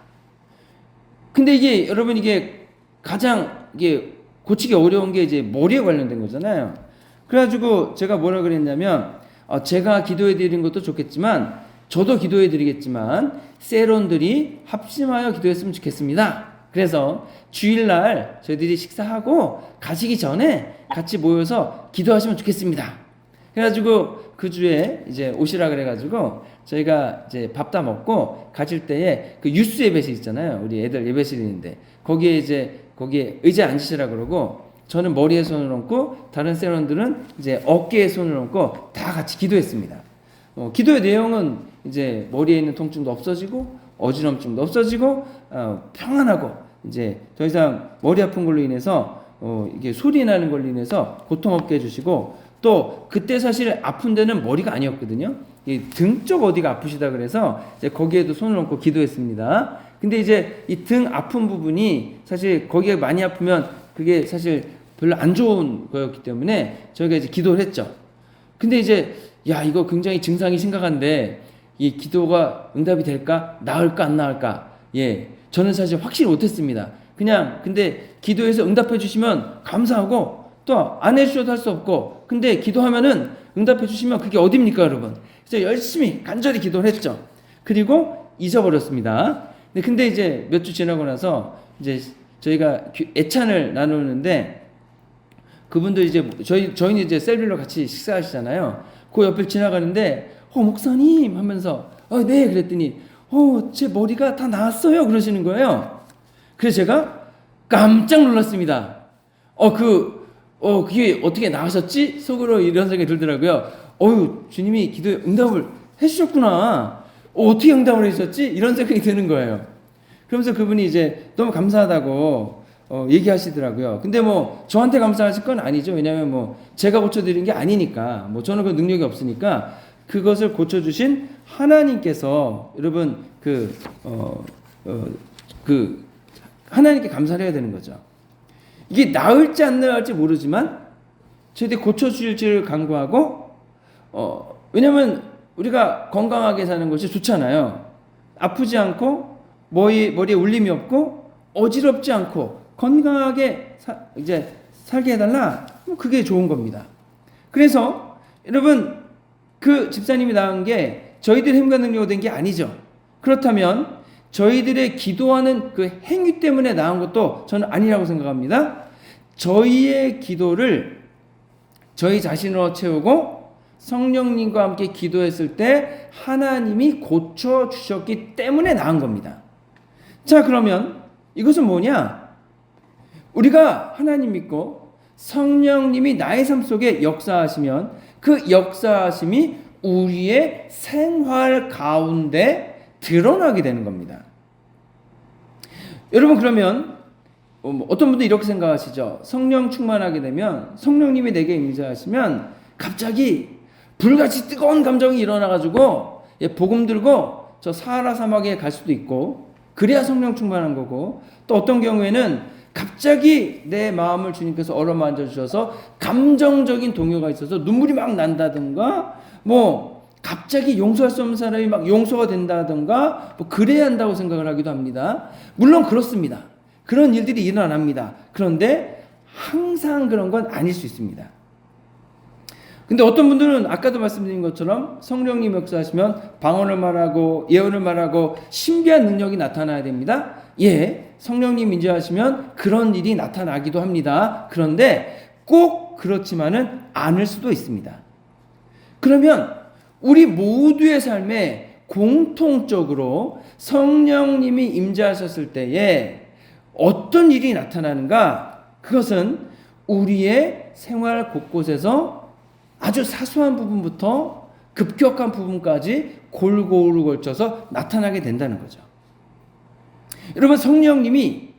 근데 이게 여러분 이게 가장 이게 고치기 어려운 게 이제 머리에 관련된 거잖아요. 그래가지고 제가 뭐라 그랬냐면 제가 기도해 드리는 것도 좋겠지만 저도 기도해 드리겠지만 세론들이 합심하여 기도했으면 좋겠습니다. 그래서 주일날 저희들이 식사하고 가시기 전에 같이 모여서 기도하시면 좋겠습니다. 그래가지고 그 주에 이제 오시라 그래가지고 저희가 이제 밥 다 먹고 가실 때에 그 유스 예배실 있잖아요. 우리 애들 예배실이 있는데 거기에 의자에 앉으시라 그러고 저는 머리에 손을 얹고 다른 세론들은 이제 어깨에 손을 얹고 다 같이 기도했습니다. 기도의 내용은 이제 머리에 있는 통증도 없어지고 어지럼증도 없어지고 평안하고 이제 더 이상 머리 아픈 걸로 인해서 이게 소리 나는 걸로 인해서 고통 없게 해주시고 또 그때 사실 아픈 데는 머리가 아니었거든요. 이 등 쪽 어디가 아프시다 그래서 이제 거기에도 손을 얹고 기도했습니다. 근데 이제 이 등 아픈 부분이 사실 거기에 많이 아프면 그게 사실 별로 안 좋은 거였기 때문에 저희가 이제 기도를 했죠. 근데 이제 야 이거 굉장히 증상이 심각한데 이 기도가 응답이 될까? 나을까 안 나을까? 저는 사실 확실히 못했습니다. 그냥 근데 기도해서 응답해 주시면 감사하고 또 안 해주셔도 할 수 없고 근데 기도하면은 응답해 주시면 그게 어딥니까 여러분? 그래서 열심히 간절히 기도를 했죠. 그리고 잊어버렸습니다. 근데 이제 몇 주 지나고 나서 이제 저희가 애찬을 나누는데 그분도 이제 저희는 이제 셀빌로 같이 식사하시잖아요. 그 옆을 지나가는데 목사님 하면서 네 그랬더니 제 머리가 다 나았어요 그러시는 거예요. 그래서 제가 깜짝 놀랐습니다. 그게 어떻게 나으셨지? 속으로 이런 생각이 들더라고요. 주님이 기도에 응답을 해주셨구나. 어떻게 응답을 해주셨지? 이런 생각이 드는 거예요. 그러면서 그분이 이제 너무 감사하다고 얘기하시더라고요. 근데 뭐 저한테 감사하실 건 아니죠. 왜냐하면 뭐 제가 고쳐드린 게 아니니까 뭐 저는 그 능력이 없으니까 그것을 고쳐주신 하나님께서 여러분 하나님께 감사를 해야 되는 거죠. 이게 나을지 안 나을지 모르지만 저희들이 고쳐주실지를 간구하고 왜냐하면 우리가 건강하게 사는 것이 좋잖아요. 아프지 않고 머리에 울림이 없고 어지럽지 않고 건강하게 이제 살게 해달라. 그게 좋은 겁니다. 그래서 여러분 그 집사님이 낳은 게 저희들의 힘과 능력으로 된 게 아니죠. 그렇다면 저희들의 기도하는 그 행위 때문에 낳은 것도 저는 아니라고 생각합니다. 저희의 기도를 저희 자신으로 채우고 성령님과 함께 기도했을 때 하나님이 고쳐주셨기 때문에 낳은 겁니다. 자, 그러면 이것은 뭐냐? 우리가 하나님 믿고 성령님이 나의 삶 속에 역사하시면 그 역사하심이 우리의 생활 가운데 드러나게 되는 겁니다. 여러분, 그러면 어떤 분들 이렇게 생각하시죠? 성령 충만하게 되면, 성령님이 내게 임재하시면 갑자기 불같이 뜨거운 감정이 일어나가지고 복음 들고 저 사하라 사막에 갈 수도 있고, 그래야 성령 충만한 거고, 또 어떤 경우에는 갑자기 내 마음을 주님께서 어루만져 주셔서 감정적인 동요가 있어서 눈물이 막 난다든가, 갑자기 용서할 수 없는 사람이 막 용서가 된다든가, 그래야 한다고 생각을 하기도 합니다. 물론 그렇습니다. 그런 일들이 일어납니다. 그런데 항상 그런 건 아닐 수 있습니다. 근데 어떤 분들은 아까도 말씀드린 것처럼 성령님 역사하시면 방언을 말하고 예언을 말하고 신비한 능력이 나타나야 됩니다. 예, 성령님 임재하시면 그런 일이 나타나기도 합니다. 그런데 꼭 그렇지만은 않을 수도 있습니다. 그러면 우리 모두의 삶에 공통적으로 성령님이 임재하셨을 때에 어떤 일이 나타나는가? 그것은 우리의 생활 곳곳에서 아주 사소한 부분부터 급격한 부분까지 골고루 걸쳐서 나타나게 된다는 거죠. 여러분, 성령님이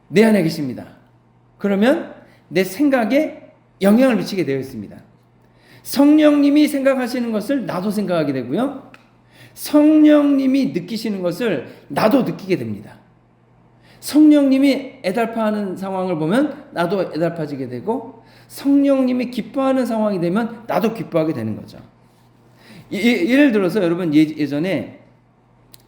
내 안에 계십니다. 그러면 내 생각에 영향을 미치게 되어 있습니다. 성령님이 생각하시는 것을 나도 생각하게 되고요. 성령님이 느끼시는 것을 나도 느끼게 됩니다. 성령님이 애달파하는 상황을 보면 나도 애달파지게 되고, 성령님이 기뻐하는 상황이 되면 나도 기뻐하게 되는 거죠. 예를 들어서 여러분, 예전에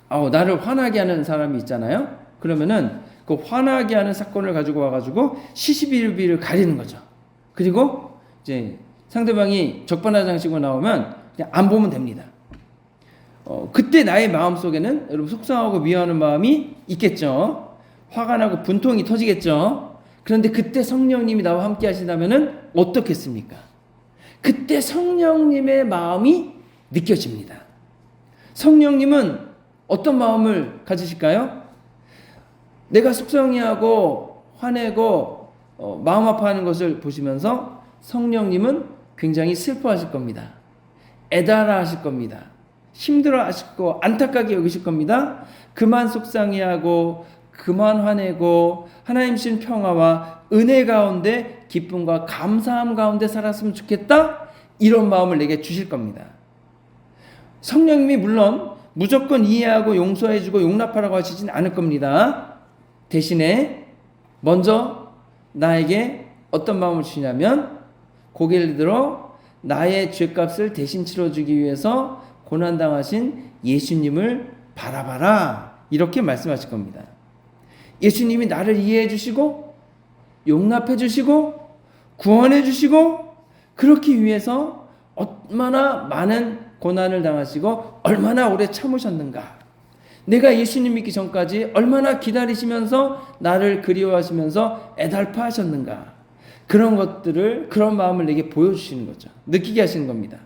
나를 화나게 하는 사람이 있잖아요. 그러면은 그 화나게 하는 사건을 가지고 와가지고 시시비비를 가리는 거죠. 그리고 이제 상대방이 적반하장식으로 나오면 그냥 안 보면 됩니다. 그때 나의 마음 속에는 여러분 속상하고 미워하는 마음이 있겠죠. 화가 나고 분통이 터지겠죠. 그런데 그때 성령님이 나와 함께 하신다면은 어떻겠습니까? 그때 성령님의 마음이 느껴집니다. 성령님은 어떤 마음을 가지실까요? 내가 속상해하고 화내고 마음 아파하는 것을 보시면서 성령님은 굉장히 슬퍼하실 겁니다. 애달아 하실 겁니다. 힘들어 하시고 안타깝게 여기실 겁니다. 그만 속상해하고 그만 화내고 하나님 신 평화와 은혜 가운데 기쁨과 감사함 가운데 살았으면 좋겠다, 이런 마음을 내게 주실 겁니다. 성령님이 물론 무조건 이해하고 용서해주고 용납하라고 하시진 않을 겁니다. 대신에 먼저 나에게 어떤 마음을 주시냐면, 고개를 들어 나의 죄값을 대신 치러주기 위해서 고난당하신 예수님을 바라봐라, 이렇게 말씀하실 겁니다. 예수님이 나를 이해해 주시고 용납해 주시고 구원해 주시고, 그렇기 위해서 얼마나 많은 고난을 당하시고 얼마나 오래 참으셨는가, 내가 예수님 믿기 전까지 얼마나 기다리시면서 나를 그리워하시면서 애달파 하셨는가, 그런 것들을, 그런 마음을 내게 보여주시는 거죠. 느끼게 하시는 겁니다.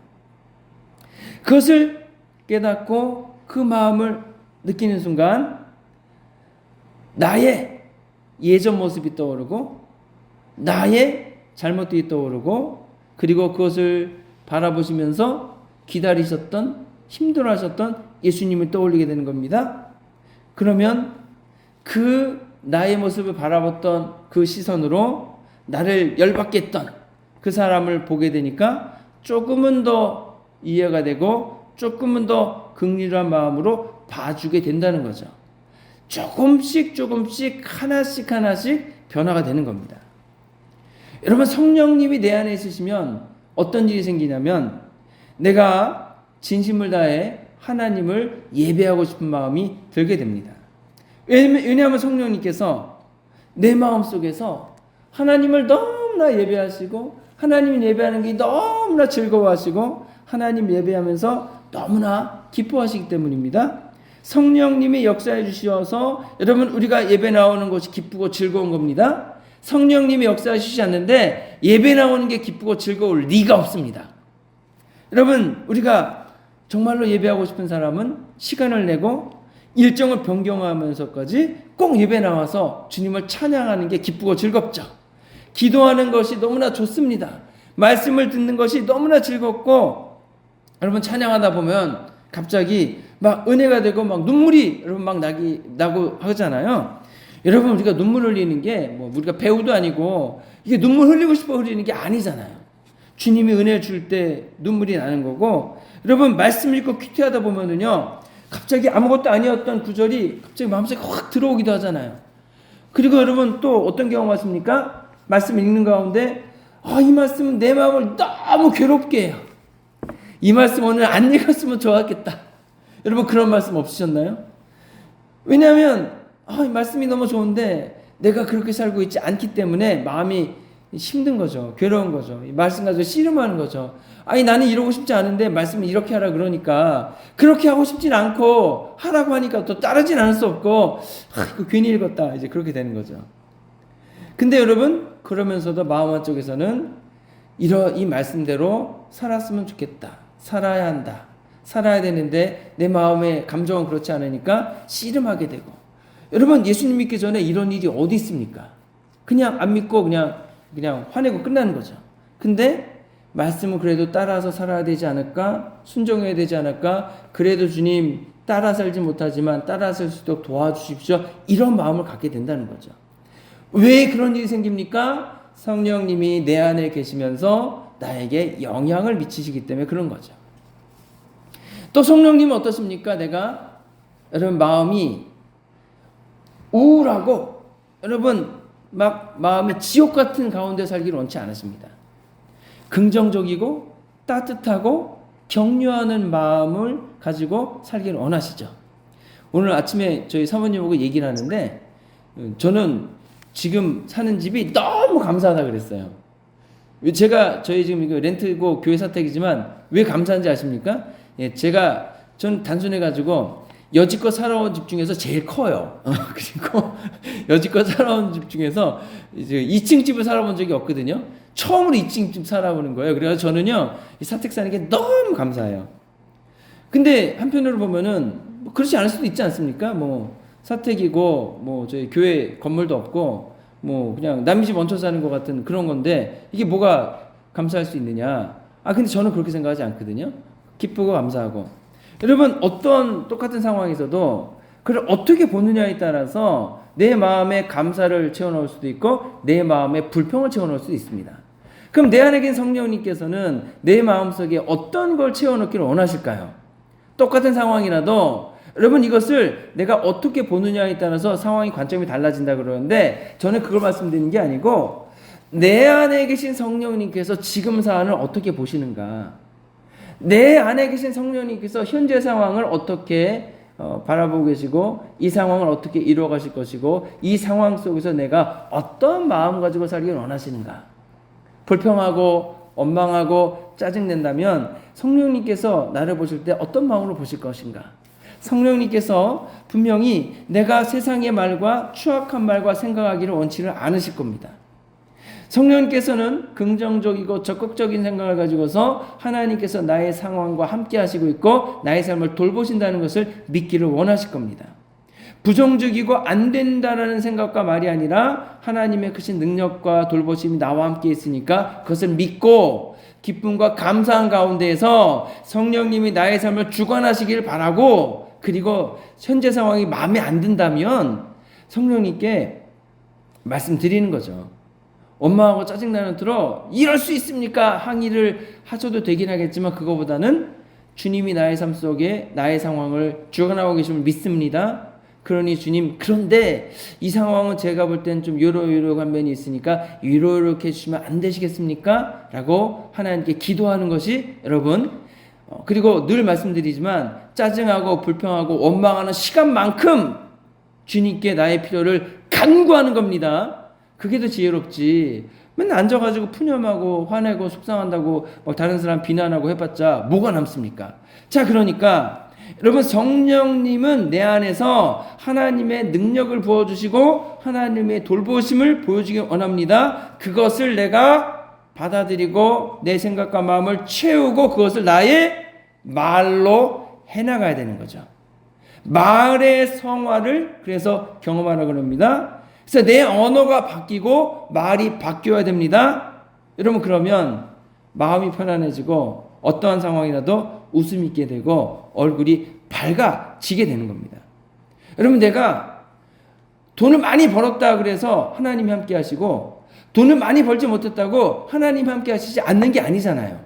그것을 깨닫고 그 마음을 느끼는 순간 나의 예전 모습이 떠오르고 나의 잘못들이 떠오르고, 그리고 그것을 바라보시면서 기다리셨던, 힘들어하셨던 예수님을 떠올리게 되는 겁니다. 그러면 그 나의 모습을 바라봤던 그 시선으로 나를 열받게 했던 그 사람을 보게 되니까 조금은 더 이해가 되고 조금은 더 긍휼한 마음으로 봐주게 된다는 거죠. 조금씩 하나씩 변화가 되는 겁니다. 여러분, 성령님이 내 안에 있으시면 어떤 일이 생기냐면, 내가 진심을 다해 하나님을 예배하고 싶은 마음이 들게 됩니다. 왜냐하면 성령님께서 내 마음속에서 하나님을 너무나 예배하시고 하나님 예배하는 게 너무나 즐거워하시고 하나님 예배하면서 너무나 기뻐하시기 때문입니다. 성령님이 역사해 주셔서 여러분 우리가 예배 나오는 것이 기쁘고 즐거운 겁니다. 성령님이 역사해 주시지 않는데 예배 나오는 게 기쁘고 즐거울 리가 없습니다. 여러분 우리가 정말로 예배하고 싶은 사람은 시간을 내고 일정을 변경하면서까지 꼭 예배 나와서 주님을 찬양하는 게 기쁘고 즐겁죠. 기도하는 것이 너무나 좋습니다. 말씀을 듣는 것이 너무나 즐겁고 여러분 찬양하다 보면 갑자기 막 은혜가 되고 막 눈물이 여러분 막 나고 하잖아요. 여러분 우리가 눈물 흘리는 게 뭐 우리가 배우도 아니고 이게 눈물 흘리고 싶어 흘리는 게 아니잖아요. 주님이 은혜 줄 때 눈물이 나는 거고 여러분 말씀 읽고 큐티하다 보면은요 갑자기 아무것도 아니었던 구절이 갑자기 마음속에 확 들어오기도 하잖아요. 그리고 여러분 또 어떤 경우가 있습니까? 말씀 읽는 가운데 이 말씀은 내 마음을 너무 괴롭게 해요. 이 말씀 오늘 안 읽었으면 좋았겠다. 여러분 그런 말씀 없으셨나요? 왜냐하면 이 말씀이 너무 좋은데 내가 그렇게 살고 있지 않기 때문에 마음이 힘든 거죠. 괴로운 거죠. 이 말씀 가지고 씨름하는 거죠. 나는 이러고 싶지 않은데 말씀을 이렇게 하라 그러니까 그렇게 하고 싶진 않고 하라고 하니까 또 따르진 않을 수 없고 이거 괜히 읽었다 이제 그렇게 되는 거죠. 근데 여러분 그러면서도 마음 한쪽에서는 이 말씀대로 살았으면 좋겠다. 살아야 한다. 살아야 되는데 내 마음의 감정은 그렇지 않으니까 씨름하게 되고 여러분 예수님 믿기 전에 이런 일이 어디 있습니까? 그냥 안 믿고 그냥 화내고 끝나는 거죠. 근데 말씀은 그래도 따라서 살아야 되지 않을까? 순종해야 되지 않을까? 그래도 주님 따라 살지 못하지만 따라 살 수 있도록 도와주십시오. 이런 마음을 갖게 된다는 거죠. 왜 그런 일이 생깁니까? 성령님이 내 안에 계시면서 나에게 영향을 미치시기 때문에 그런 거죠. 또 성령님은 어떻습니까? 여러분 마음이 우울하고 여러분 막 마음이 지옥 같은 가운데 살기를 원치 않으십니다. 긍정적이고 따뜻하고 격려하는 마음을 가지고 살기를 원하시죠. 오늘 아침에 저희 사모님하고 얘기를 하는데 저는 지금 사는 집이 너무 감사하다 그랬어요. 저희 지금 이거 렌트고 교회 사택이지만 왜 감사한지 아십니까? 전 단순해가지고 여지껏 살아온 집 중에서 제일 커요. 그리고 여지껏 살아온 집 중에서 이제 2층 집을 살아본 적이 없거든요. 처음으로 2층 집 살아보는 거예요. 그래서 저는요, 이 사택 사는 게 너무 감사해요. 근데 한편으로 보면은 뭐 그렇지 않을 수도 있지 않습니까? 뭐 사택이고 뭐 저희 교회 건물도 없고 뭐 그냥 남의 집 얹혀 사는 것 같은 그런 건데 이게 뭐가 감사할 수 있느냐? 근데 저는 그렇게 생각하지 않거든요. 기쁘고 감사하고. 여러분 어떤 똑같은 상황에서도 그걸 어떻게 보느냐에 따라서 내 마음에 감사를 채워넣을 수도 있고 내 마음에 불평을 채워넣을 수도 있습니다. 그럼 내 안에 계신 성령님께서는 내 마음속에 어떤 걸 채워넣기를 원하실까요? 똑같은 상황이라도 여러분 이것을 내가 어떻게 보느냐에 따라서 상황이 관점이 달라진다 그러는데 저는 그걸 말씀드리는 게 아니고 내 안에 계신 성령님께서 지금 사안을 어떻게 보시는가, 내 안에 계신 성령님께서 현재 상황을 어떻게 바라보고 계시고 이 상황을 어떻게 이루어 가실 것이고 이 상황 속에서 내가 어떤 마음 가지고 살기를 원하시는가. 불평하고 원망하고 짜증낸다면 성령님께서 나를 보실 때 어떤 마음으로 보실 것인가. 성령님께서 분명히 내가 세상의 말과 추악한 말과 생각하기를 원치를 않으실 겁니다. 성령님께서는 긍정적이고 적극적인 생각을 가지고서 하나님께서 나의 상황과 함께 하시고 있고 나의 삶을 돌보신다는 것을 믿기를 원하실 겁니다. 부정적이고 안 된다라는 생각과 말이 아니라 하나님의 크신 능력과 돌보심이 나와 함께 있으니까 그것을 믿고 기쁨과 감사한 가운데에서 성령님이 나의 삶을 주관하시기를 바라고, 그리고 현재 상황이 마음에 안 든다면 성령님께 말씀드리는 거죠. 원망하고 짜증나는 틀어 이럴 수 있습니까? 항의를 하셔도 되긴 하겠지만 그거보다는 주님이 나의 삶 속에 나의 상황을 주관하고 계심을 믿습니다. 그러니 주님, 그런데 이 상황은 제가 볼 땐 좀 요러요러한 면이 있으니까 이렇게 해주시면 안 되시겠습니까? 라고 하나님께 기도하는 것이 여러분 그리고 늘 말씀드리지만 짜증하고 불평하고 원망하는 시간만큼 주님께 나의 필요를 간구하는 겁니다. 그게 더 지혜롭지. 맨날 앉아가지고 푸념하고 화내고 속상한다고 막 다른 사람 비난하고 해봤자 뭐가 남습니까? 자, 그러니까 여러분, 성령님은 내 안에서 하나님의 능력을 부어주시고 하나님의 돌보심을 보여주기 원합니다. 그것을 내가 받아들이고 내 생각과 마음을 채우고 그것을 나의 말로 해나가야 되는 거죠. 말의 성화를 그래서 경험하라고 합니다. 그래서 내 언어가 바뀌고 말이 바뀌어야 됩니다. 여러분, 그러면 마음이 편안해지고 어떠한 상황이라도 웃음 있게 되고 얼굴이 밝아지게 되는 겁니다. 여러분, 내가 돈을 많이 벌었다 그래서 하나님이 함께 하시고 돈을 많이 벌지 못했다고 하나님이 함께 하시지 않는 게 아니잖아요.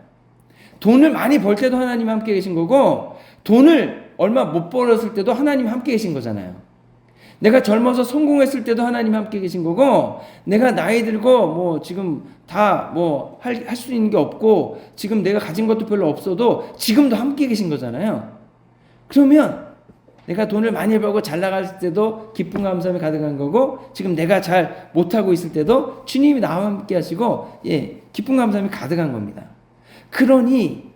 돈을 많이 벌 때도 하나님 함께 계신 거고 돈을 얼마 못 벌었을 때도 하나님 함께 계신 거잖아요. 내가 젊어서 성공했을 때도 하나님 함께 계신 거고 내가 나이 들고 뭐 지금 다 뭐 할 수 있는 게 없고 지금 내가 가진 것도 별로 없어도 지금도 함께 계신 거잖아요. 그러면 내가 돈을 많이 벌고 잘 나갈 때도 기쁨 감사함이 가득한 거고 지금 내가 잘 못하고 있을 때도 주님이 나와 함께 하시고 기쁨 감사함이 가득한 겁니다. 그러니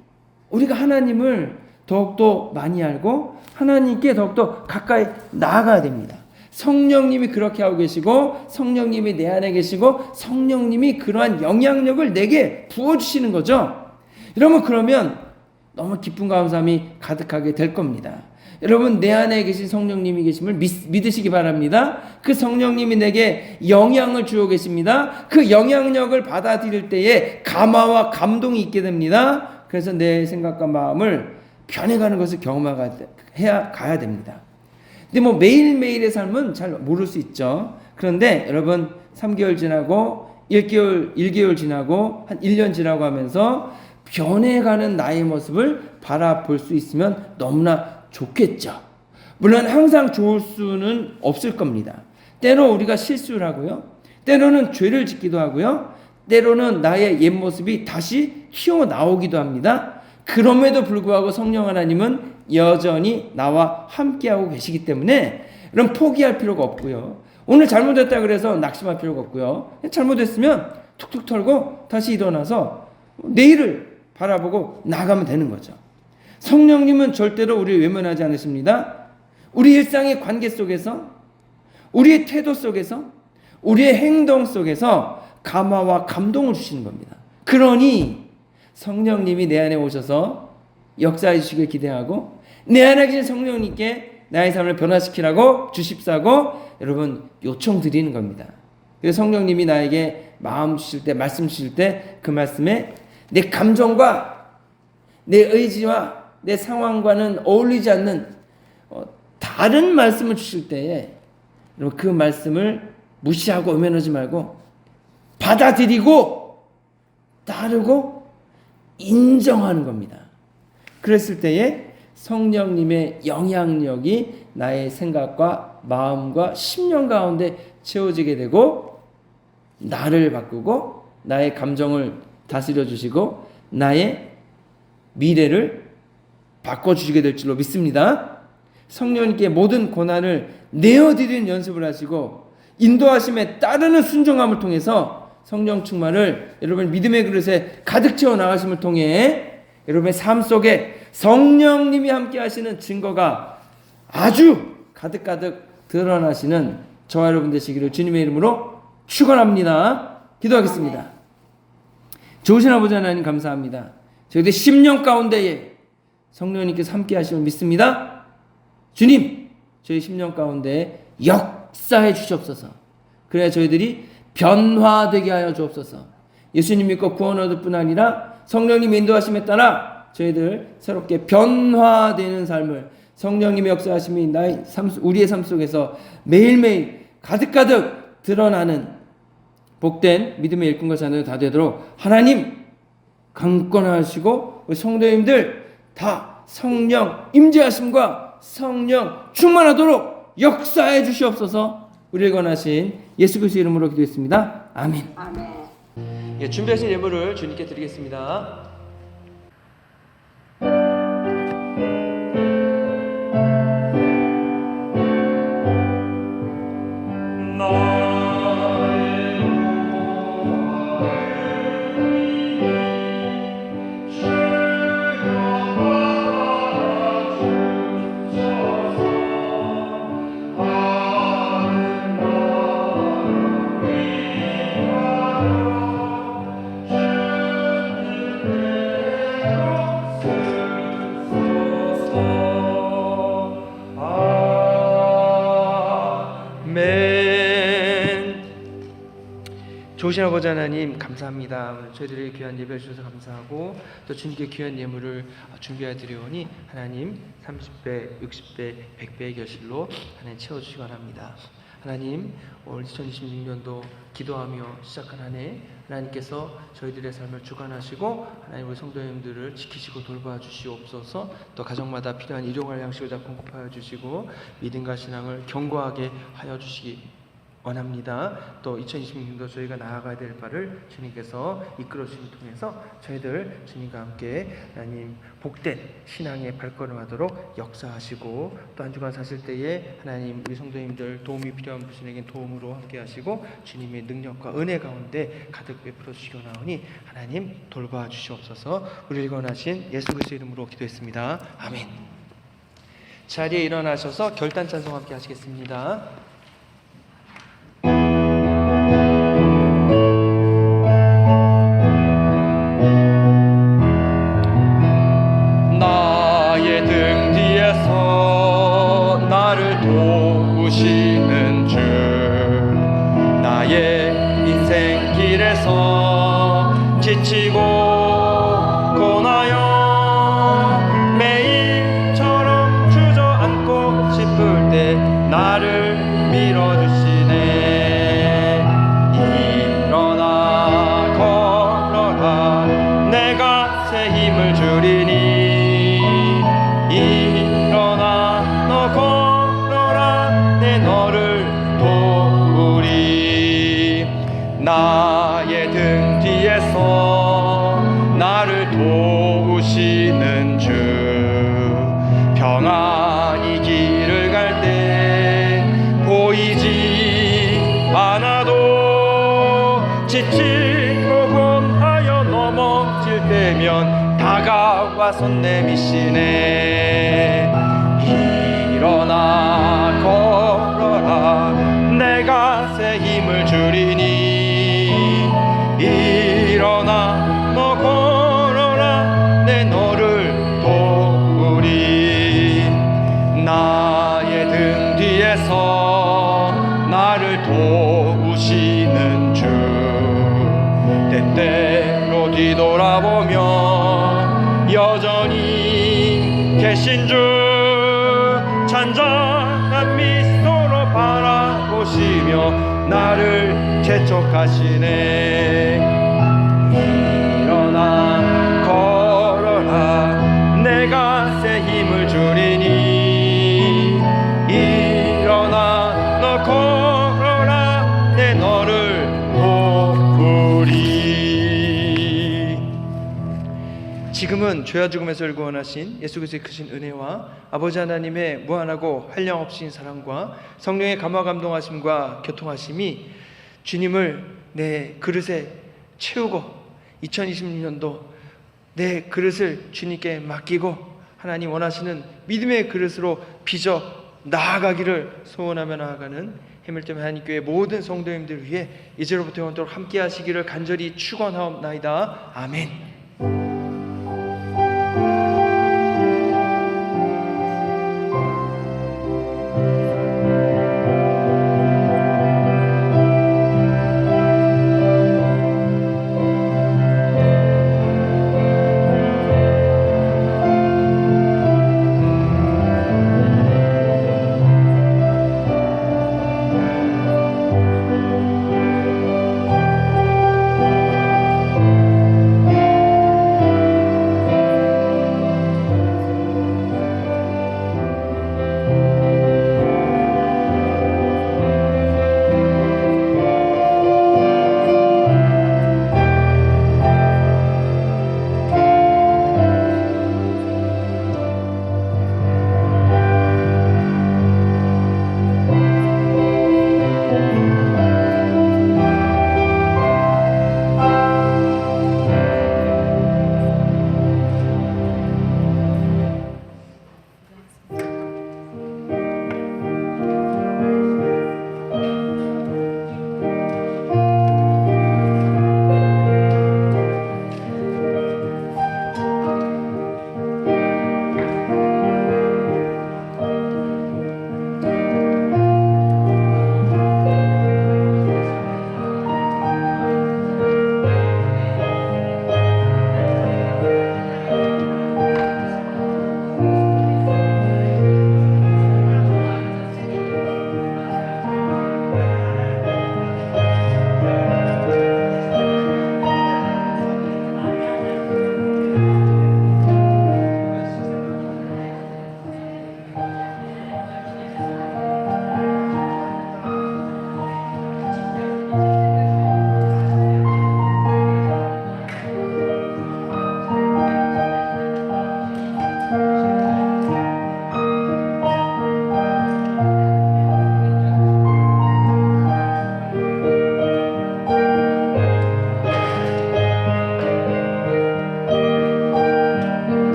우리가 하나님을 더욱더 많이 알고 하나님께 더욱더 가까이 나아가야 됩니다. 성령님이 그렇게 하고 계시고 성령님이 내 안에 계시고 성령님이 그러한 영향력을 내게 부어주시는 거죠. 여러분, 그러면 너무 기쁨 감사함이 가득하게 될 겁니다. 여러분, 내 안에 계신 성령님이 계심을 믿으시기 바랍니다. 그 성령님이 내게 영향을 주어 계십니다. 그 영향력을 받아들일 때에 감화와 감동이 있게 됩니다. 그래서 내 생각과 마음을 변해가는 것을 가야 됩니다. 근데 뭐 매일매일의 삶은 잘 모를 수 있죠. 그런데 여러분, 3개월 지나고 1개월 지나고 한 1년 지나고 하면서 변해가는 나의 모습을 바라볼 수 있으면 너무나 좋겠죠. 물론 항상 좋을 수는 없을 겁니다. 때로 우리가 실수를 하고요. 때로는 죄를 짓기도 하고요. 때로는 나의 옛 모습이 다시 튀어나오기도 합니다. 그럼에도 불구하고 성령 하나님은 여전히 나와 함께하고 계시기 때문에 그럼 포기할 필요가 없고요. 오늘 잘못했다 그래서 낙심할 필요가 없고요. 잘못했으면 툭툭 털고 다시 일어나서 내일을 바라보고 나가면 되는 거죠. 성령님은 절대로 우리를 외면하지 않으십니다. 우리 일상의 관계 속에서, 우리의 태도 속에서, 우리의 행동 속에서 감화와 감동을 주시는 겁니다. 그러니 성령님이 내 안에 오셔서 역사해 주시길 기대하고 내 안에 계신 성령님께 나의 삶을 변화시키라고 주십사고 여러분 요청드리는 겁니다. 그래서 성령님이 나에게 마음 주실 때, 말씀 주실 때 그 말씀에 내 감정과 내 의지와 내 상황과는 어울리지 않는 다른 말씀을 주실 때에 여러분 그 말씀을 무시하고 외면하지 말고 받아들이고 따르고 인정하는 겁니다. 그랬을 때에 성령님의 영향력이 나의 생각과 마음과 심령 가운데 채워지게 되고 나를 바꾸고 나의 감정을 다스려 주시고 나의 미래를 바꿔주시게 될 줄로 믿습니다. 성령님께 모든 고난을 내어드리는 연습을 하시고 인도하심에 따르는 순종함을 통해서 성령 충만을 여러분 믿음의 그릇에 가득 채워 나가심을 통해 여러분의 삶 속에 성령님이 함께 하시는 증거가 아주 가득가득 드러나시는 저와 여러분 되시기를 주님의 이름으로 축원합니다. 기도하겠습니다. 좋으신 아버지 하나님 감사합니다. 저희들 10년 가운데에 성령님께서 함께 하심을 믿습니다. 주님, 저희 10년 가운데 역사해 주시옵소서. 그래야 저희들이 변화되게 하여 주옵소서. 예수님 믿고 구원 얻을 뿐 아니라 성령님의 인도하심에 따라 저희들 새롭게 변화되는 삶을 성령님의 역사하심이 우리의 삶 속에서 매일매일 가득가득 드러나는 복된 믿음의 일꾼과 자녀들 다 되도록 하나님 강권하시고 우리 성도님들 다 성령 임재하심과 성령 충만하도록 역사해 주시옵소서. 우리를 권하신 예수 그리스도 이름으로 기도했습니다. 아멘. 준비하신 예물을 주님께 드리겠습니다. 좋으신 아버지 하나님 감사합니다. 오늘 저희들의 귀한 예배를 주셔서 감사하고 또 주님께 귀한 예물을 준비해 드리오니 하나님 30배, 60배, 100배의 결실로 하나님 채워주시기 바랍니다. 하나님 올 2026년도 기도하며 시작한 한 해 하나님께서 저희들의 삶을 주관하시고 하나님 우리 성도님들을 지키시고 돌봐 주시옵소서. 또 가정마다 필요한 일용할 양식을 다 공급하여 주시고 믿음과 신앙을 견고하게 하여 주시기 원합니다. 또 2026년도 저희가 나아가야 될 바를 주님께서 이끌어 주심을 통해서 저희들 주님과 함께 하나님 복된 신앙의 발걸음하도록 역사하시고 또 한 주간 사실 때에 하나님 우리 성도님들 도움이 필요한 분에게 도움으로 함께 하시고 주님의 능력과 은혜 가운데 가득 베풀어 주시기 원하오니 하나님 돌봐 주시옵소서. 우리를 구원하신 예수 그리스도의 이름으로 기도했습니다. 아멘. 자리에 일어나셔서 결단 찬송 함께 하시겠습니다. 나의 등 뒤에서 나를 도우시는 주, 나의 인생 길에서 지치고 고나여 매일처럼 주저앉고 싶을 때 나를 밀어주시네. 일어나 걸어라, 내가 새 힘을 주리니. 일어나 너 걸어라, 내 너를 도우리. 나의 등 뒤에서 나를 도우시는 주, 평안히 길을 갈 때 보이지 않아도 지치고 곤하여 넘어질 때면 다가와 손 내미시네. 일어나 걸어라, 내가 새 힘을 주리니. 일어나 너 걸어라, 내 너를 도우리. 나의 등 뒤에서 나를 도우시는 주, 때때로 뒤돌아보며 여전히 계신 주, 잔잔한 미소로 바라보시며 나를 재촉하시네. 일어나 걸어라, 내가 새 힘을 주리니. 일어나 너 걸어라, 내 너를 도우리. 지금은 죄와 죽음에서 구원하신 예수 그리스도의 크신 은혜와 아버지 하나님의 무한하고 한량없으신 사랑과 성령의 감화 감동하심과 교통하심이 주님을 내 그릇에 채우고 2026년도 내 그릇을 주님께 맡기고 하나님 원하시는 믿음의 그릇으로 빚어 나아가기를 소원하며 나아가는 해밀점 하나님교회 모든 성도님들 위해 이제로부터 영원토록 함께 하시기를 간절히 축원하옵나이다. 아멘.